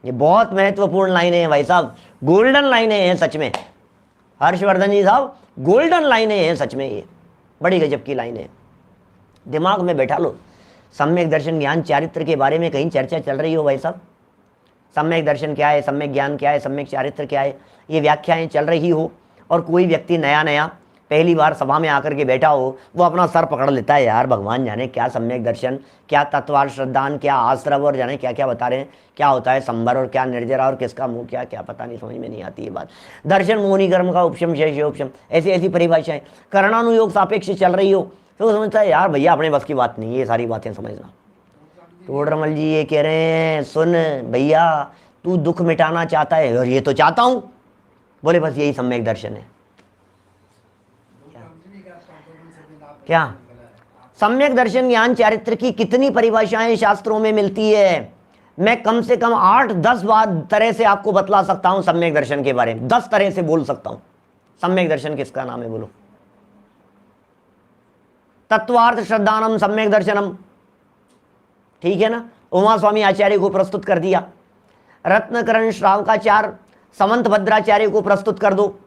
ये बहुत महत्वपूर्ण लाइनें हैं भाई साहब, गोल्डन लाइनें हैं सच में। हर्षवर्धन जी साहब, गोल्डन लाइनें हैं सच में, ये बड़ी गजब की लाइनें हैं, दिमाग में बैठा लो। सम्यक दर्शन ज्ञान चारित्र के बारे में कहीं चर्चा चल रही हो भाई साहब, सम्यक दर्शन क्या है, सम्यक ज्ञान क्या है, सम्यक चारित्र क्या है, ये व्याख्याएं चल रही हो, और कोई व्यक्ति नया नया पहली बार सभा में आकर के बैठा हो, वो अपना सर पकड़ लेता है, यार भगवान जाने क्या सम्यक दर्शन, क्या तत्वार श्रद्धान, क्या आश्रव, और जाने क्या क्या बता रहे हैं, क्या होता है संबर और क्या निर्जरा और किसका मुंह क्या क्या, पता नहीं, समझ में नहीं आती ये बात। दर्शन मोहनी कर्म का उपशम शेषोपशम, ऐसी ऐसी परिभाषाएं कर्णानुयोग सापेक्ष चल रही हो, तो वो समझता है यार भैया अपने बस की बात नहीं, ये सारी बातें समझना। तोड़रमल जी ये कह रहे हैं, सुन भैया तू दुख मिटाना चाहता है, और ये तो चाहता हूं, बोले बस यही सम्यक दर्शन है। क्या सम्यक दर्शन ज्ञान चारित्र की कितनी परिभाषाएं शास्त्रों में मिलती है, मैं कम से कम 8-10 तरह से आपको बतला सकता हूं सम्यक दर्शन के बारे में, 10 तरह से बोल सकता हूं। सम्यक दर्शन किसका नाम है बोलो? तत्वार्थ श्रद्धानम सम्यक दर्शनम, ठीक है ना, उमा स्वामी आचार्य को प्रस्तुत कर दिया। रत्नकरण श्रावकाचार्य समंत भद्राचार्य को प्रस्तुत कर दो।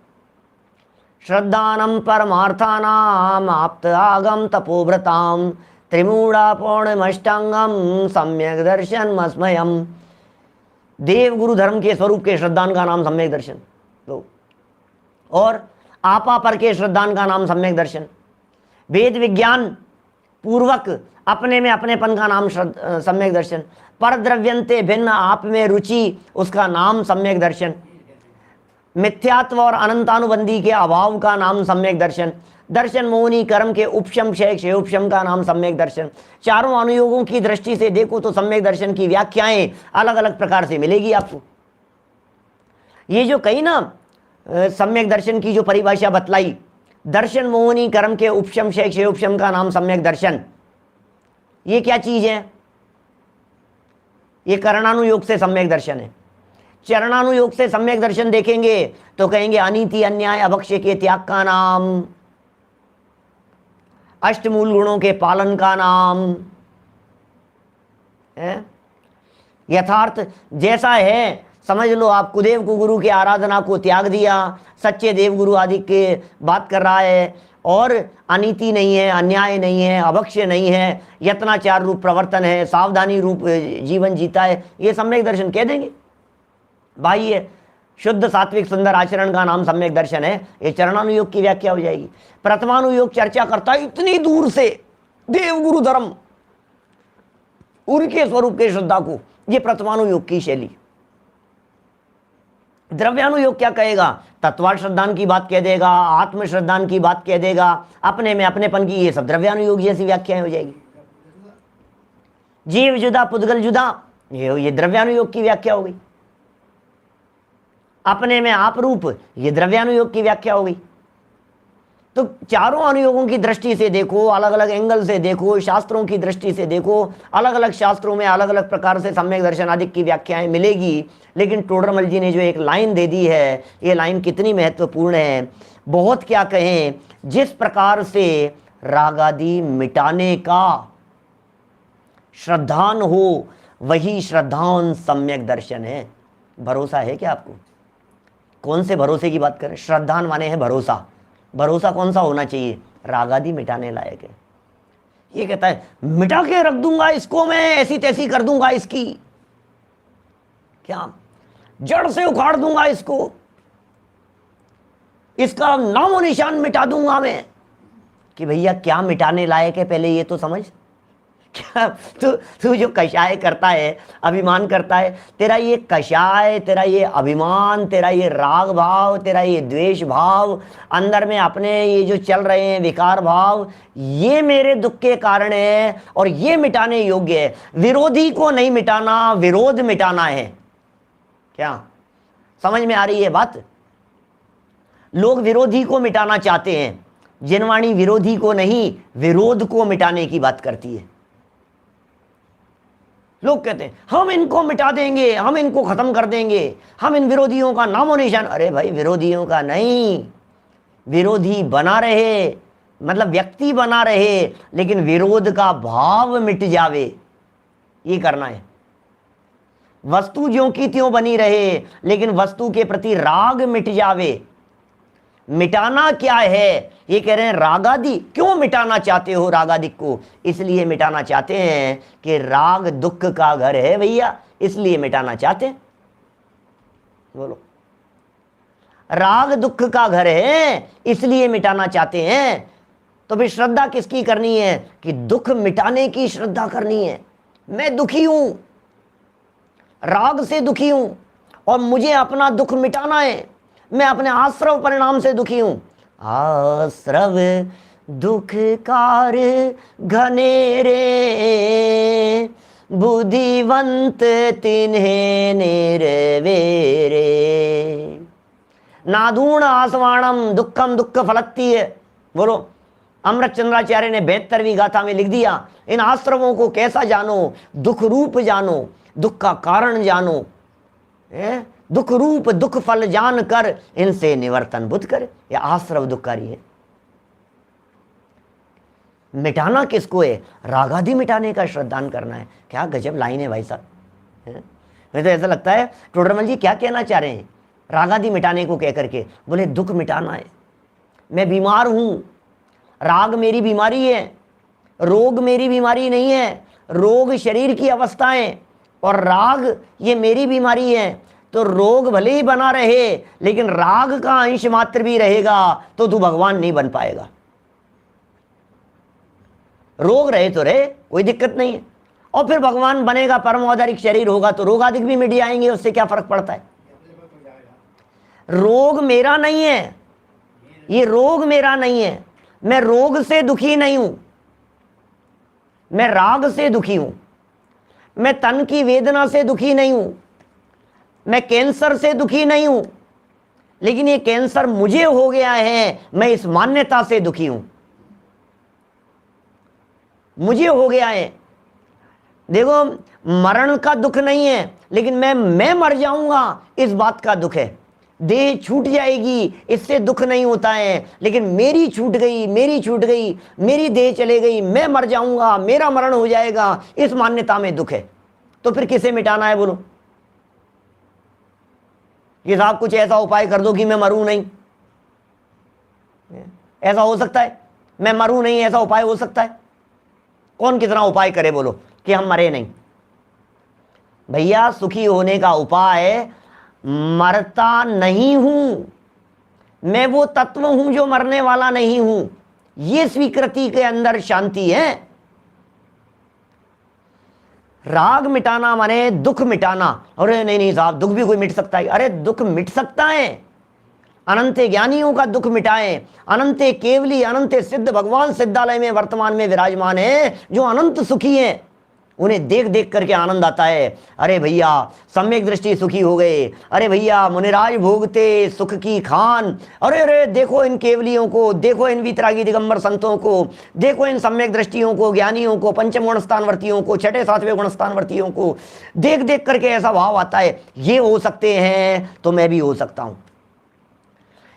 श्रद्धानम परमार्थानाम आप्त आगम तपोव्रताम त्रिमूढ़ा पौर्णमष्टांगम सम्यक दर्शन मस्मयम। देव गुरु धर्म के स्वरूप के श्रद्धान का नाम सम्यक दर्शन दो, और आपा पर के श्रद्धान का नाम सम्यक दर्शन। वेद विज्ञान पूर्वक अपने में अपनेपन का नाम सम्यक दर्शन। पर द्रव्यंते भिन्न आप में रुचि, उसका नाम सम्यक दर्शन। मिथ्यात्व और अनंतानुबंधी के अभाव का नाम सम्यक दर्शन। दर्शन मोहनी कर्म के उपशम क्षय उपशम का नाम सम्यक दर्शन। चारों अनुयोगों की दृष्टि से देखो तो सम्यक दर्शन की व्याख्याएं अलग अलग प्रकार से मिलेगी आपको। ये जो कही ना सम्यक दर्शन की जो परिभाषा बतलाई, दर्शन मोहनी कर्म के उपशम क्षय उपशम का नाम सम्यक दर्शन, ये क्या चीज है? ये करणानुयोग से सम्यक दर्शन है। चरणानुयोग से सम्यक दर्शन देखेंगे तो कहेंगे अनीति अन्याय अभक्ष्य के त्याग का नाम, अष्टमूल गुणों के पालन का नाम है। यथार्थ जैसा है समझ लो आप, कुदेव को गुरु की आराधना को त्याग दिया, सच्चे देव गुरु आदि के बात कर रहा है, और अनीति नहीं है, अन्याय नहीं है, अभक्ष्य नहीं है, यत्नाचार रूप प्रवर्तन है, सावधानी रूप जीवन जीता है, ये सम्यक दर्शन कह देंगे। भाई ये शुद्ध सात्विक सुंदर आचरण का नाम सम्यक दर्शन है, ये चरणानुयोग की व्याख्या हो जाएगी। प्रथमानुयोग चर्चा करता है इतनी दूर से देव गुरु धर्म, उनके स्वरूप के श्रद्धा को, ये प्रथमानुयोग की शैली। द्रव्यानुयोग क्या कहेगा? तत्वार्थ श्रद्धान की बात कह देगा, आत्म श्रद्धान की बात कह देगा, अपने में अपनेपन की, ये सब द्रव्यानुयोग जैसी व्याख्याएं हो जाएगी। जीव जुदा पुद्गल जुदा, ये द्रव्यानुयोग की व्याख्या हो गई। अपने में आप रूप, ये द्रव्यानुयोग की व्याख्या हो गई। तो चारों अनुयोगों की दृष्टि से देखो, अलग अलग एंगल से देखो, शास्त्रों की दृष्टि से देखो, अलग अलग शास्त्रों में अलग अलग प्रकार से सम्यक दर्शन आदि की व्याख्याएं मिलेगी। लेकिन टोडरमल जी ने जो एक लाइन दे दी है, ये लाइन कितनी महत्वपूर्ण है, बहुत क्या कहें। जिस प्रकार से रागादि मिटाने का श्रद्धान हो, वही श्रद्धान सम्यक दर्शन है। भरोसा है क्या आपको? कौन से भरोसे की बात करें? श्रद्धान माने है भरोसा। भरोसा कौन सा होना चाहिए? रागादि मिटाने लायक है। ये कहता है मिटा के रख दूंगा इसको, मैं ऐसी तैसी कर दूंगा इसकी, क्या जड़ से उखाड़ दूंगा इसको, इसका नामो निशान मिटा दूंगा मैं। कि भैया क्या मिटाने लायक है, पहले ये तो समझ। क्या तू तू जो कषाय करता है, अभिमान करता है, तेरा ये कषाय, तेरा ये अभिमान, तेरा ये राग भाव, तेरा ये द्वेष भाव, अंदर में अपने ये जो चल रहे हैं विकार भाव, ये मेरे दुख के कारण है और ये मिटाने योग्य है। विरोधी को नहीं मिटाना, विरोध मिटाना है। क्या समझ में आ रही है बात? लोग विरोधी को मिटाना चाहते हैं, जिनवाणी विरोधी को नहीं, विरोध को मिटाने की बात करती है। लोग कहते हैं हम इनको मिटा देंगे, हम इनको खत्म कर देंगे, हम इन विरोधियों का नामो निशान। अरे भाई, विरोधियों का नहीं, विरोधी बना रहे, मतलब व्यक्ति बना रहे, लेकिन विरोध का भाव मिट जावे, ये करना है। वस्तु ज्यों की त्यों बनी रहे, लेकिन वस्तु के प्रति राग मिट जावे। मिटाना क्या है? ये कह रहे हैं रागादि। क्यों मिटाना चाहते हो रागादि को? इसलिए मिटाना चाहते हैं कि राग दुख का घर है भैया, इसलिए मिटाना चाहते हैं। बोलो, राग दुख का घर है इसलिए मिटाना चाहते हैं। तो फिर श्रद्धा किसकी करनी है? कि दुख मिटाने की श्रद्धा करनी है। मैं दुखी हूं, राग से दुखी हूं और मुझे अपना दुख मिटाना है। मैं अपने आश्रव परिणाम से दुखी हूं। आश्रव दुखकार घनेरे, बुद्धिवंत तिन्हें निर्वेरे। नादूण आसवाणम दुखम दुख फलती है। बोलो, अमृत चंद्राचार्य ने 72वीं गाथा में लिख दिया, इन आश्रमों को कैसा जानो? दुख रूप जानो, दुख का कारण जानो, दुख रूप दुख फल जान कर इनसे निवर्तन बुद्ध कर। यह आश्रव दुखकारी है। मिटाना किसको है? रागादि मिटाने का श्रद्धान करना है। क्या गजब लाइन है भाई साहब। मुझे तो ऐसा लगता है टोडरमल जी क्या कहना चाह रहे हैं रागादि मिटाने को कह करके? बोले दुख मिटाना है। मैं बीमार हूं, राग मेरी बीमारी है, रोग मेरी बीमारी नहीं है। रोग शरीर की अवस्थाएं और राग ये मेरी बीमारी है। तो रोग भले ही बना रहे, लेकिन राग का अंश मात्र भी रहेगा तो तू भगवान नहीं बन पाएगा। रोग रहे तो रहे, कोई दिक्कत नहीं है। और फिर भगवान बनेगा, परम औदारिक शरीर होगा तो रोगादिक भी मिट जाएंगे, उससे क्या फर्क पड़ता है? रोग मेरा नहीं है, ये रोग मेरा नहीं है। मैं रोग से दुखी नहीं हूं, मैं राग से दुखी हूं। मैं तन की वेदना से दुखी नहीं हूं, मैं कैंसर से दुखी नहीं हूं, लेकिन ये कैंसर मुझे हो गया है, मैं इस मान्यता से दुखी हूं। मुझे हो गया है। देखो, मरण का दुख नहीं है, लेकिन मैं मर जाऊंगा इस बात का दुख है। देह छूट जाएगी इससे दुख नहीं होता है, लेकिन मेरी छूट गई, मेरी छूट गई, मेरी देह चले गई, मैं मर जाऊंगा, मेरा मरण हो जाएगा, इस मान्यता में दुख है। तो फिर किसे मिटाना है? बोलो कि साहब कुछ ऐसा उपाय कर दो कि मैं मरूं नहीं। ऐसा हो सकता है? मैं मरूं नहीं, ऐसा उपाय हो सकता है? कौन कितना उपाय करे बोलो कि हम मरे नहीं? भैया, सुखी होने का उपाय मरता नहीं हूं, मैं वो तत्व हूं जो मरने वाला नहीं हूं, ये स्वीकृति के अंदर शांति है। राग मिटाना माने दुख मिटाना। अरे नहीं साहब, दुख भी कोई मिट सकता है? अरे दुख मिट सकता है। अनंत ज्ञानियों का दुख मिटाएं। अनंत केवली, अनंत सिद्ध भगवान सिद्धालय में वर्तमान में विराजमान है, जो अनंत सुखी हैं। उन्हें देख देख करके आनंद आता है। अरे भैया, सम्यक दृष्टि सुखी हो गए। अरे भैया, मुनिराज भोगते सुख की खान। अरे अरे, देखो इन केवलियों को, देखो इन वितरागी दिगंबर संतों को, देखो इन सम्यक दृष्टियों को, ज्ञानियों को, पंचम गुण स्थानवर्तियों को, छठे सातवें गुण स्थानवर्तियों को देख देख करके ऐसा भाव आता है, ये हो सकते हैं तो मैं भी हो सकता हूं।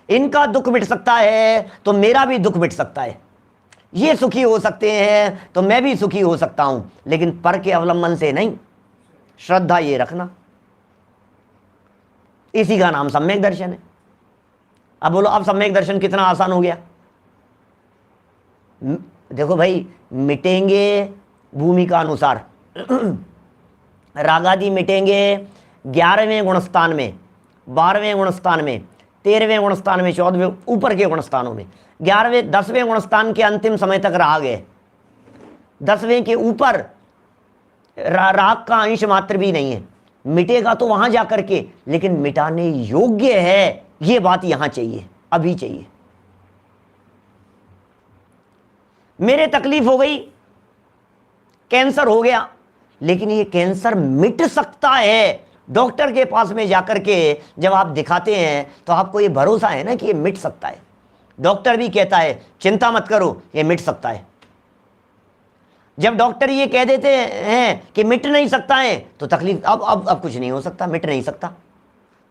इनका दुख मिट सकता है तो मेरा भी दुख मिट सकता है। ये सुखी हो सकते हैं तो मैं भी सुखी हो सकता हूं, लेकिन पर के अवलंबन से नहीं। श्रद्धा ये रखना, इसी का नाम सम्यक दर्शन है। अब बोलो, अब सम्यक दर्शन कितना आसान हो गया। देखो भाई, मिटेंगे भूमिका अनुसार। रागादि मिटेंगे 11वें गुणस्थान में, 12वें गुणस्थान में, 13वें गुणस्थान में, 14वें ऊपर के गुणस्थानों में। 11वें 10वें गुणस्थान के अंतिम समय तक राग है। 10वें के ऊपर राग का अंश मात्र भी नहीं है। मिटेगा तो वहां जाकर के, लेकिन मिटाने योग्य है, यह बात यहां चाहिए, अभी चाहिए। मेरे तकलीफ हो गई, कैंसर हो गया, लेकिन ये कैंसर मिट सकता है। डॉक्टर के पास में जाकर के जब आप दिखाते हैं तो आपको ये भरोसा है ना कि ये मिट सकता है। डॉक्टर भी कहता है चिंता मत करो, ये मिट सकता है। जब डॉक्टर ये कह देते हैं कि मिट नहीं सकता है तो तकलीफ अब कुछ नहीं हो सकता, मिट नहीं सकता।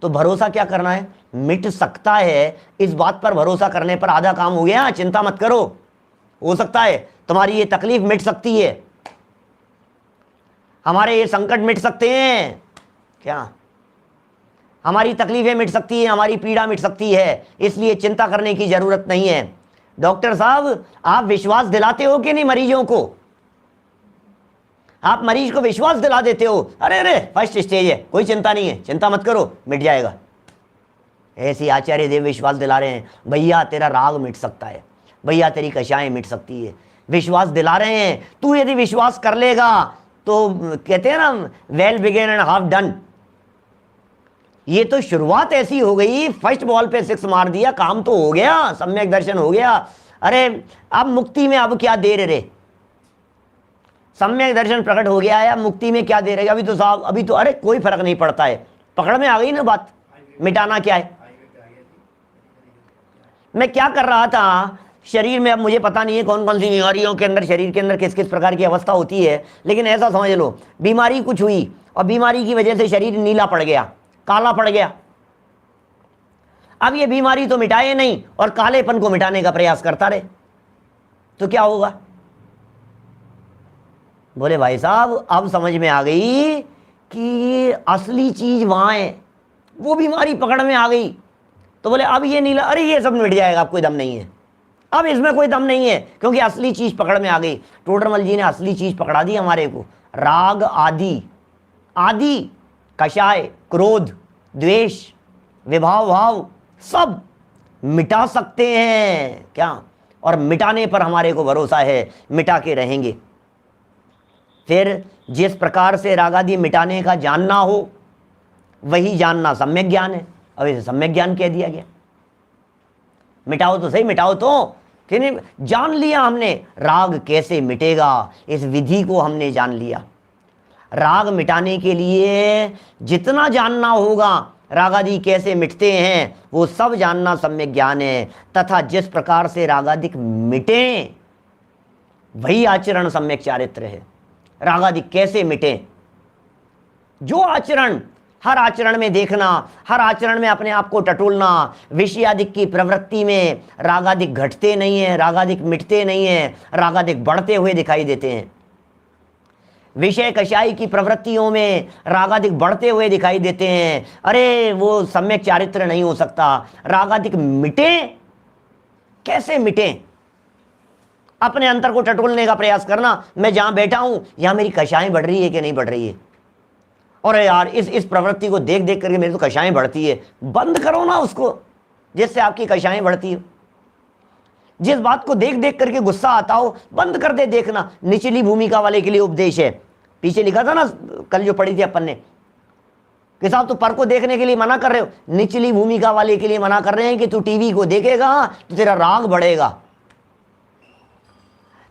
तो भरोसा क्या करना है? मिट सकता है, इस बात पर भरोसा करने पर आधा काम हो गया। चिंता मत करो, हो सकता है तुम्हारी ये तकलीफ मिट सकती है, हमारे ये संकट मिट सकते हैं। क्या? हमारी तकलीफें मिट सकती है, हमारी पीड़ा मिट सकती है, इसलिए चिंता करने की जरूरत नहीं है। डॉक्टर साहब, आप विश्वास दिलाते हो कि नहीं मरीजों को? आप मरीज को विश्वास दिला देते हो, अरे अरे फर्स्ट स्टेज है, कोई चिंता नहीं है, चिंता मत करो, मिट जाएगा। ऐसे आचार्य देव विश्वास दिला रहे हैं, भैया तेरा राग मिट सकता है, भैया तेरी कषाएं मिट सकती है, विश्वास दिला रहे हैं। तू यदि विश्वास कर लेगा तो कहते हैं ना, well begun and half done. ये तो शुरुआत ऐसी हो गई, फर्स्ट बॉल पे 6 मार दिया, काम तो हो गया, सम्यक दर्शन हो गया। अरे अब मुक्ति में अब क्या देर रे? सम्यक दर्शन प्रकट हो गया है, अब मुक्ति में क्या देर है? अभी तो साहब, अभी तो अरे कोई फर्क नहीं पड़ता है, पकड़ में आ गई ना बात। मिटाना क्या है? मैं क्या कर रहा था शरीर में, अब मुझे पता नहीं है कौन कौन सी बीमारियों के अंदर, शरीर के अंदर किस किस प्रकार की अवस्था होती है, लेकिन ऐसा समझ लो बीमारी कुछ हुई और बीमारी की वजह से शरीर नीला पड़ गया, काला पड़ गया। अब ये बीमारी तो मिटाए नहीं और कालेपन को मिटाने का प्रयास करता रहे, तो क्या होगा? बोले भाई साहब अब समझ में आ गई कि असली चीज वहां है, वो बीमारी पकड़ में आ गई। तो बोले अब ये नीला, अरे ये सब मिट जाएगा, अब कोई दम नहीं है, अब इसमें कोई दम नहीं है, क्योंकि असली चीज पकड़ में आ गई। टोडरमल जी ने असली चीज पकड़ा दी हमारे को। राग आदि, आदि कषाय, क्रोध, द्वेष, विभाव भाव सब मिटा सकते हैं क्या? और मिटाने पर हमारे को भरोसा है, मिटा के रहेंगे। फिर जिस प्रकार से रागादि मिटाने का जानना हो, वही जानना सम्यक ज्ञान है। अब इसे सम्यक ज्ञान कह दिया गया। मिटाओ तो सही, मिटाओ तो, कि नहीं जान लिया हमने राग कैसे मिटेगा, इस विधि को हमने जान लिया। राग मिटाने के लिए जितना जानना होगा, रागादि कैसे मिटते हैं, वो सब जानना सम्यक ज्ञान है। तथा जिस प्रकार से रागादिक मिटे, वही आचरण सम्यक चारित्र है। रागादि कैसे मिटे, जो आचरण, हर आचरण में देखना, हर आचरण में अपने आप को टटोलना। विषयादिक की प्रवृत्ति में रागादिक घटते नहीं है, रागादिक मिटते नहीं है, रागादिक बढ़ते हुए दिखाई देते हैं। विषय कषाय की प्रवृत्तियों में रागादिक बढ़ते हुए दिखाई देते हैं। अरे वो सम्यक चारित्र नहीं हो सकता। रागादिक मिटे, कैसे मिटे? अपने अंतर को टटोलने का प्रयास करना। मैं जहां बैठा हूं, यहां मेरी कषाएं बढ़ रही है कि नहीं बढ़ रही है? और यार इस प्रवृत्ति को देख देख करके मेरी तो कषाएं बढ़ती है। बंद करो ना उसको, जिससे आपकी कषाएं बढ़ती हो। जिस बात को देख देख करके गुस्सा आता हो, बंद कर दे देखना। निचली भूमिका वाले के लिए उपदेश है। पीछे लिखा था ना, कल जो पढ़ी थी अपन ने, कि साहब तो पर को देखने के लिए मना कर रहे हो, निचली भूमिका वाले के लिए मना कर रहे हैं कि तू टीवी को देखेगा तो तेरा राग बढ़ेगा,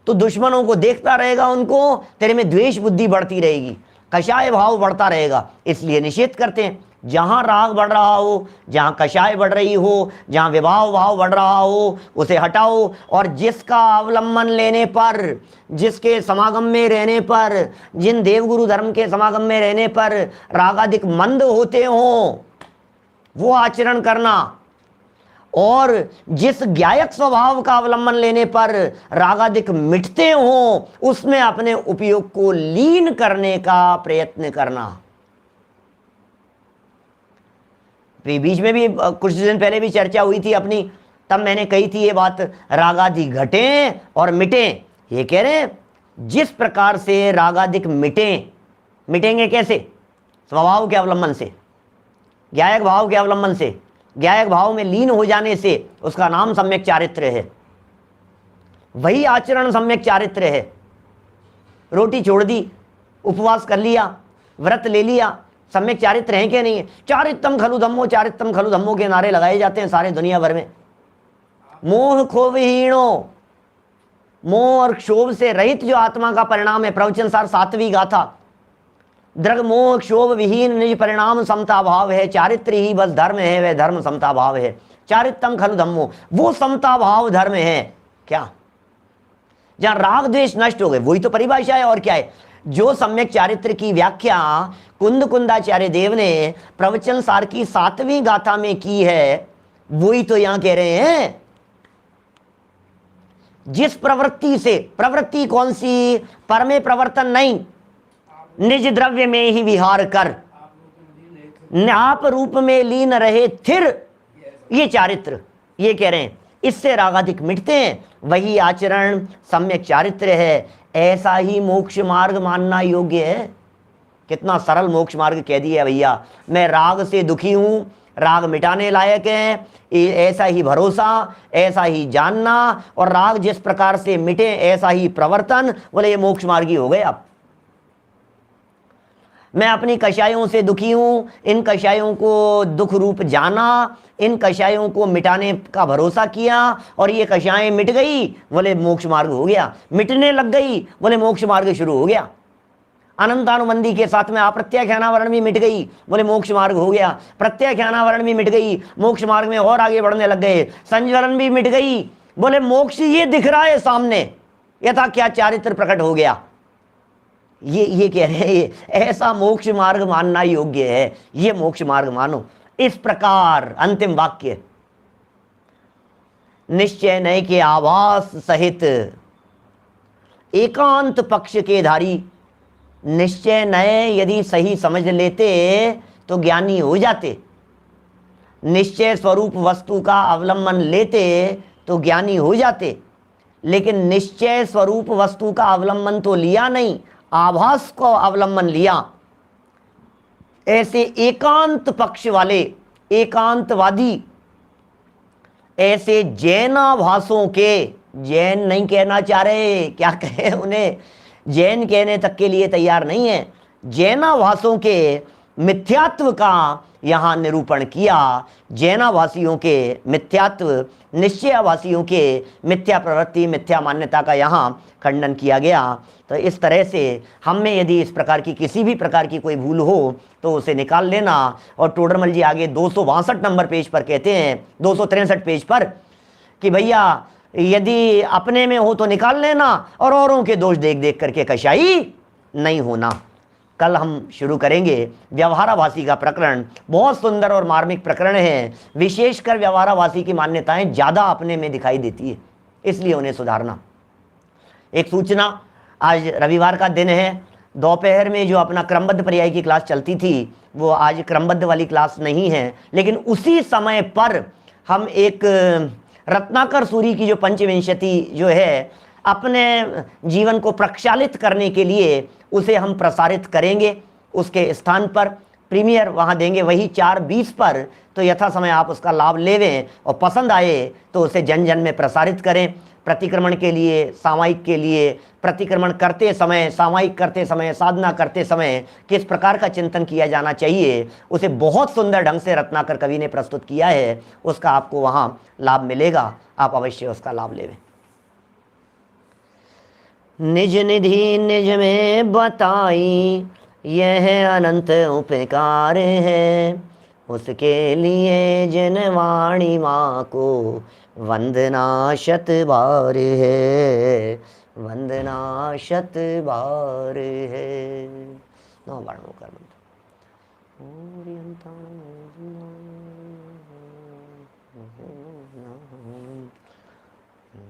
तो दुश्मनों को देखता रहेगा, उनको तेरे में द्वेष बुद्धि बढ़ती रहेगी, कषाय भाव बढ़ता रहेगा। इसलिए निषेध करते हैं, जहां राग बढ़ रहा हो, जहां कषाय बढ़ रही हो, जहां विभाव भाव बढ़ रहा हो, उसे हटाओ। और जिसका अवलंबन लेने पर, जिसके समागम में रहने पर, जिन देवगुरु धर्म के समागम में रहने पर रागादिक मंद होते हो, वो आचरण करना। और जिस ज्ञायक स्वभाव का अवलंबन लेने पर रागादिक मिटते हो, उसमें अपने उपयोग को लीन करने का प्रयत्न करना। बीच में भी कुछ दिन पहले भी चर्चा हुई थी अपनी, तब मैंने कही थी ये बात, रागादि घटे और मिटे। ये कह रहे हैं जिस प्रकार से रागादिक मिटेंगे कैसे? स्वभाव के अवलंबन से, ज्ञायक भाव के अवलंबन से, ज्ञायक भाव में लीन हो जाने से। उसका नाम सम्यक चारित्र है। वही आचरण सम्यक चारित्र है। रोटी छोड़ दी, उपवास कर लिया, व्रत ले लिया, सम्यक चारित्र है क्या नहीं है? चारित्रम खलु धम्मो, चारित्रम खलु धम्मो के नारे लगाए जाते हैं सारे दुनिया भर में। मोह खोविहीणो, मोह और क्षोभ से रहित जो आत्मा का परिणाम है, प्रवचन सार 7वीं गाथा, द्रग मोह क्षोभ विहीन निज परिणाम समता भाव है, चारित्र ही बस धर्म है, वह धर्म समता भाव है। चारित्रम खलु धम्मो, वो समता भाव धर्म है क्या? जहां राग द्वेष नष्ट हो गए, वही तो परिभाषा है। और क्या है? जो सम्यक चारित्र की व्याख्या कुंद कुंदाचार्य देव ने प्रवचन सार की 7वीं गाथा में की है, वही तो यहां कह रहे हैं। जिस प्रवृत्ति से, प्रवृत्ति कौन सी? पर में प्रवर्तन नहीं, निज द्रव्य में ही विहार कर, आप रूप में लीन रहे थिर, ये चारित्र, ये कह रहे हैं। इससे रागाधिक मिटते हैं, वही आचरण सम्यक चारित्र है। ऐसा ही मोक्ष मार्ग मानना योग्य है। कितना सरल मोक्ष मार्ग कह दिया भैया। मैं राग से दुखी हूं, राग मिटाने लायक है, ऐसा ही भरोसा, ऐसा ही जानना, और राग जिस प्रकार से मिटे ऐसा ही प्रवर्तन, बोले ये मोक्ष मार्ग ही हो गए। अब मैं अपनी कषायों से दुखी हूं, इन कषायों को दुख रूप जाना, इन कषायों को मिटाने का भरोसा किया, और ये कषाएं मिट गई, बोले मोक्ष मार्ग हो गया। मिटने लग गई, बोले मोक्ष मार्ग शुरू हो गया। अनंतानुबंधी के साथ में अप्रत्याख्यानावरण भी मिट गई, बोले मोक्ष मार्ग हो गया। प्रत्याख्यानावरण भी मिट गई, मोक्ष मार्ग में और आगे बढ़ने लग गए। संज्वरण भी मिट गई, बोले मोक्ष ये दिख रहा है सामने, यथा क्या चारित्र प्रकट हो गया। ये कह रहे हैं, ऐसा मोक्ष मार्ग मानना योग्य है, ये मोक्ष मार्ग मानो। इस प्रकार अंतिम वाक्य, निश्चय नय के आभास सहित एकांत पक्ष के धारी, निश्चय नय यदि सही समझ लेते तो ज्ञानी हो जाते, निश्चय स्वरूप वस्तु का अवलंबन लेते तो ज्ञानी हो जाते। लेकिन निश्चय स्वरूप वस्तु का अवलंबन तो लिया नहीं, आभास को अवलंबन लिया। ऐसे एकांत पक्ष वाले, एकांतवादी, ऐसे जैनाभासों के, जैन नहीं कहना चाह रहे, क्या कहे उन्हें, जैन कहने तक के लिए तैयार नहीं है, जैनाभासों के मिथ्यात्व का यहां निरूपण किया। जैनाभासियों के मिथ्यात्व, निश्चयाभासियों के मिथ्या प्रवृत्ति, मिथ्या मान्यता का यहां खंडन किया गया। तो इस तरह से हम में यदि इस प्रकार की किसी भी प्रकार की कोई भूल हो तो उसे निकाल लेना। और टोडरमल जी आगे 262 नंबर पेज पर कहते हैं, 263 पेज पर, कि भैया यदि अपने में हो तो निकाल लेना, और औरों के दोष देख देख करके कशाई नहीं होना। कल हम शुरू करेंगे व्यवहाराभासी का प्रकरण। बहुत सुंदर और मार्मिक प्रकरण है। विशेषकर व्यवहाराभासी की मान्यताएं ज़्यादा अपने में दिखाई देती है, इसलिए उन्हें सुधारना। एक सूचना, आज रविवार का दिन है, दोपहर में जो अपना क्रमबद्ध पर्याय की क्लास चलती थी वो आज क्रमबद्ध वाली क्लास नहीं है, लेकिन उसी समय पर हम एक रत्नाकर सूरी की जो पंचविंशति जो है, अपने जीवन को प्रक्षालित करने के लिए उसे हम प्रसारित करेंगे। उसके स्थान पर प्रीमियर वहाँ देंगे, वही 4:20 पर। तो यथा समय आप उसका लाभ लेवें, और पसंद आए तो उसे जन जन में प्रसारित करें। प्रतिक्रमण के लिए, सामायिक के लिए, प्रतिक्रमण करते समय, सामायिक करते समय, साधना करते समय किस प्रकार का चिंतन किया जाना चाहिए, उसे बहुत सुंदर ढंग से रत्नाकर कवि ने प्रस्तुत किया है। उसका आपको वहाँ लाभ मिलेगा, आप अवश्य उसका लाभ लेवें। निज निधि निज में बताई, यह अनंत उपकार है, उसके लिए जिन वाणी माँ को वंदना शत बार है, वंदना शत बार है। नौ बार कर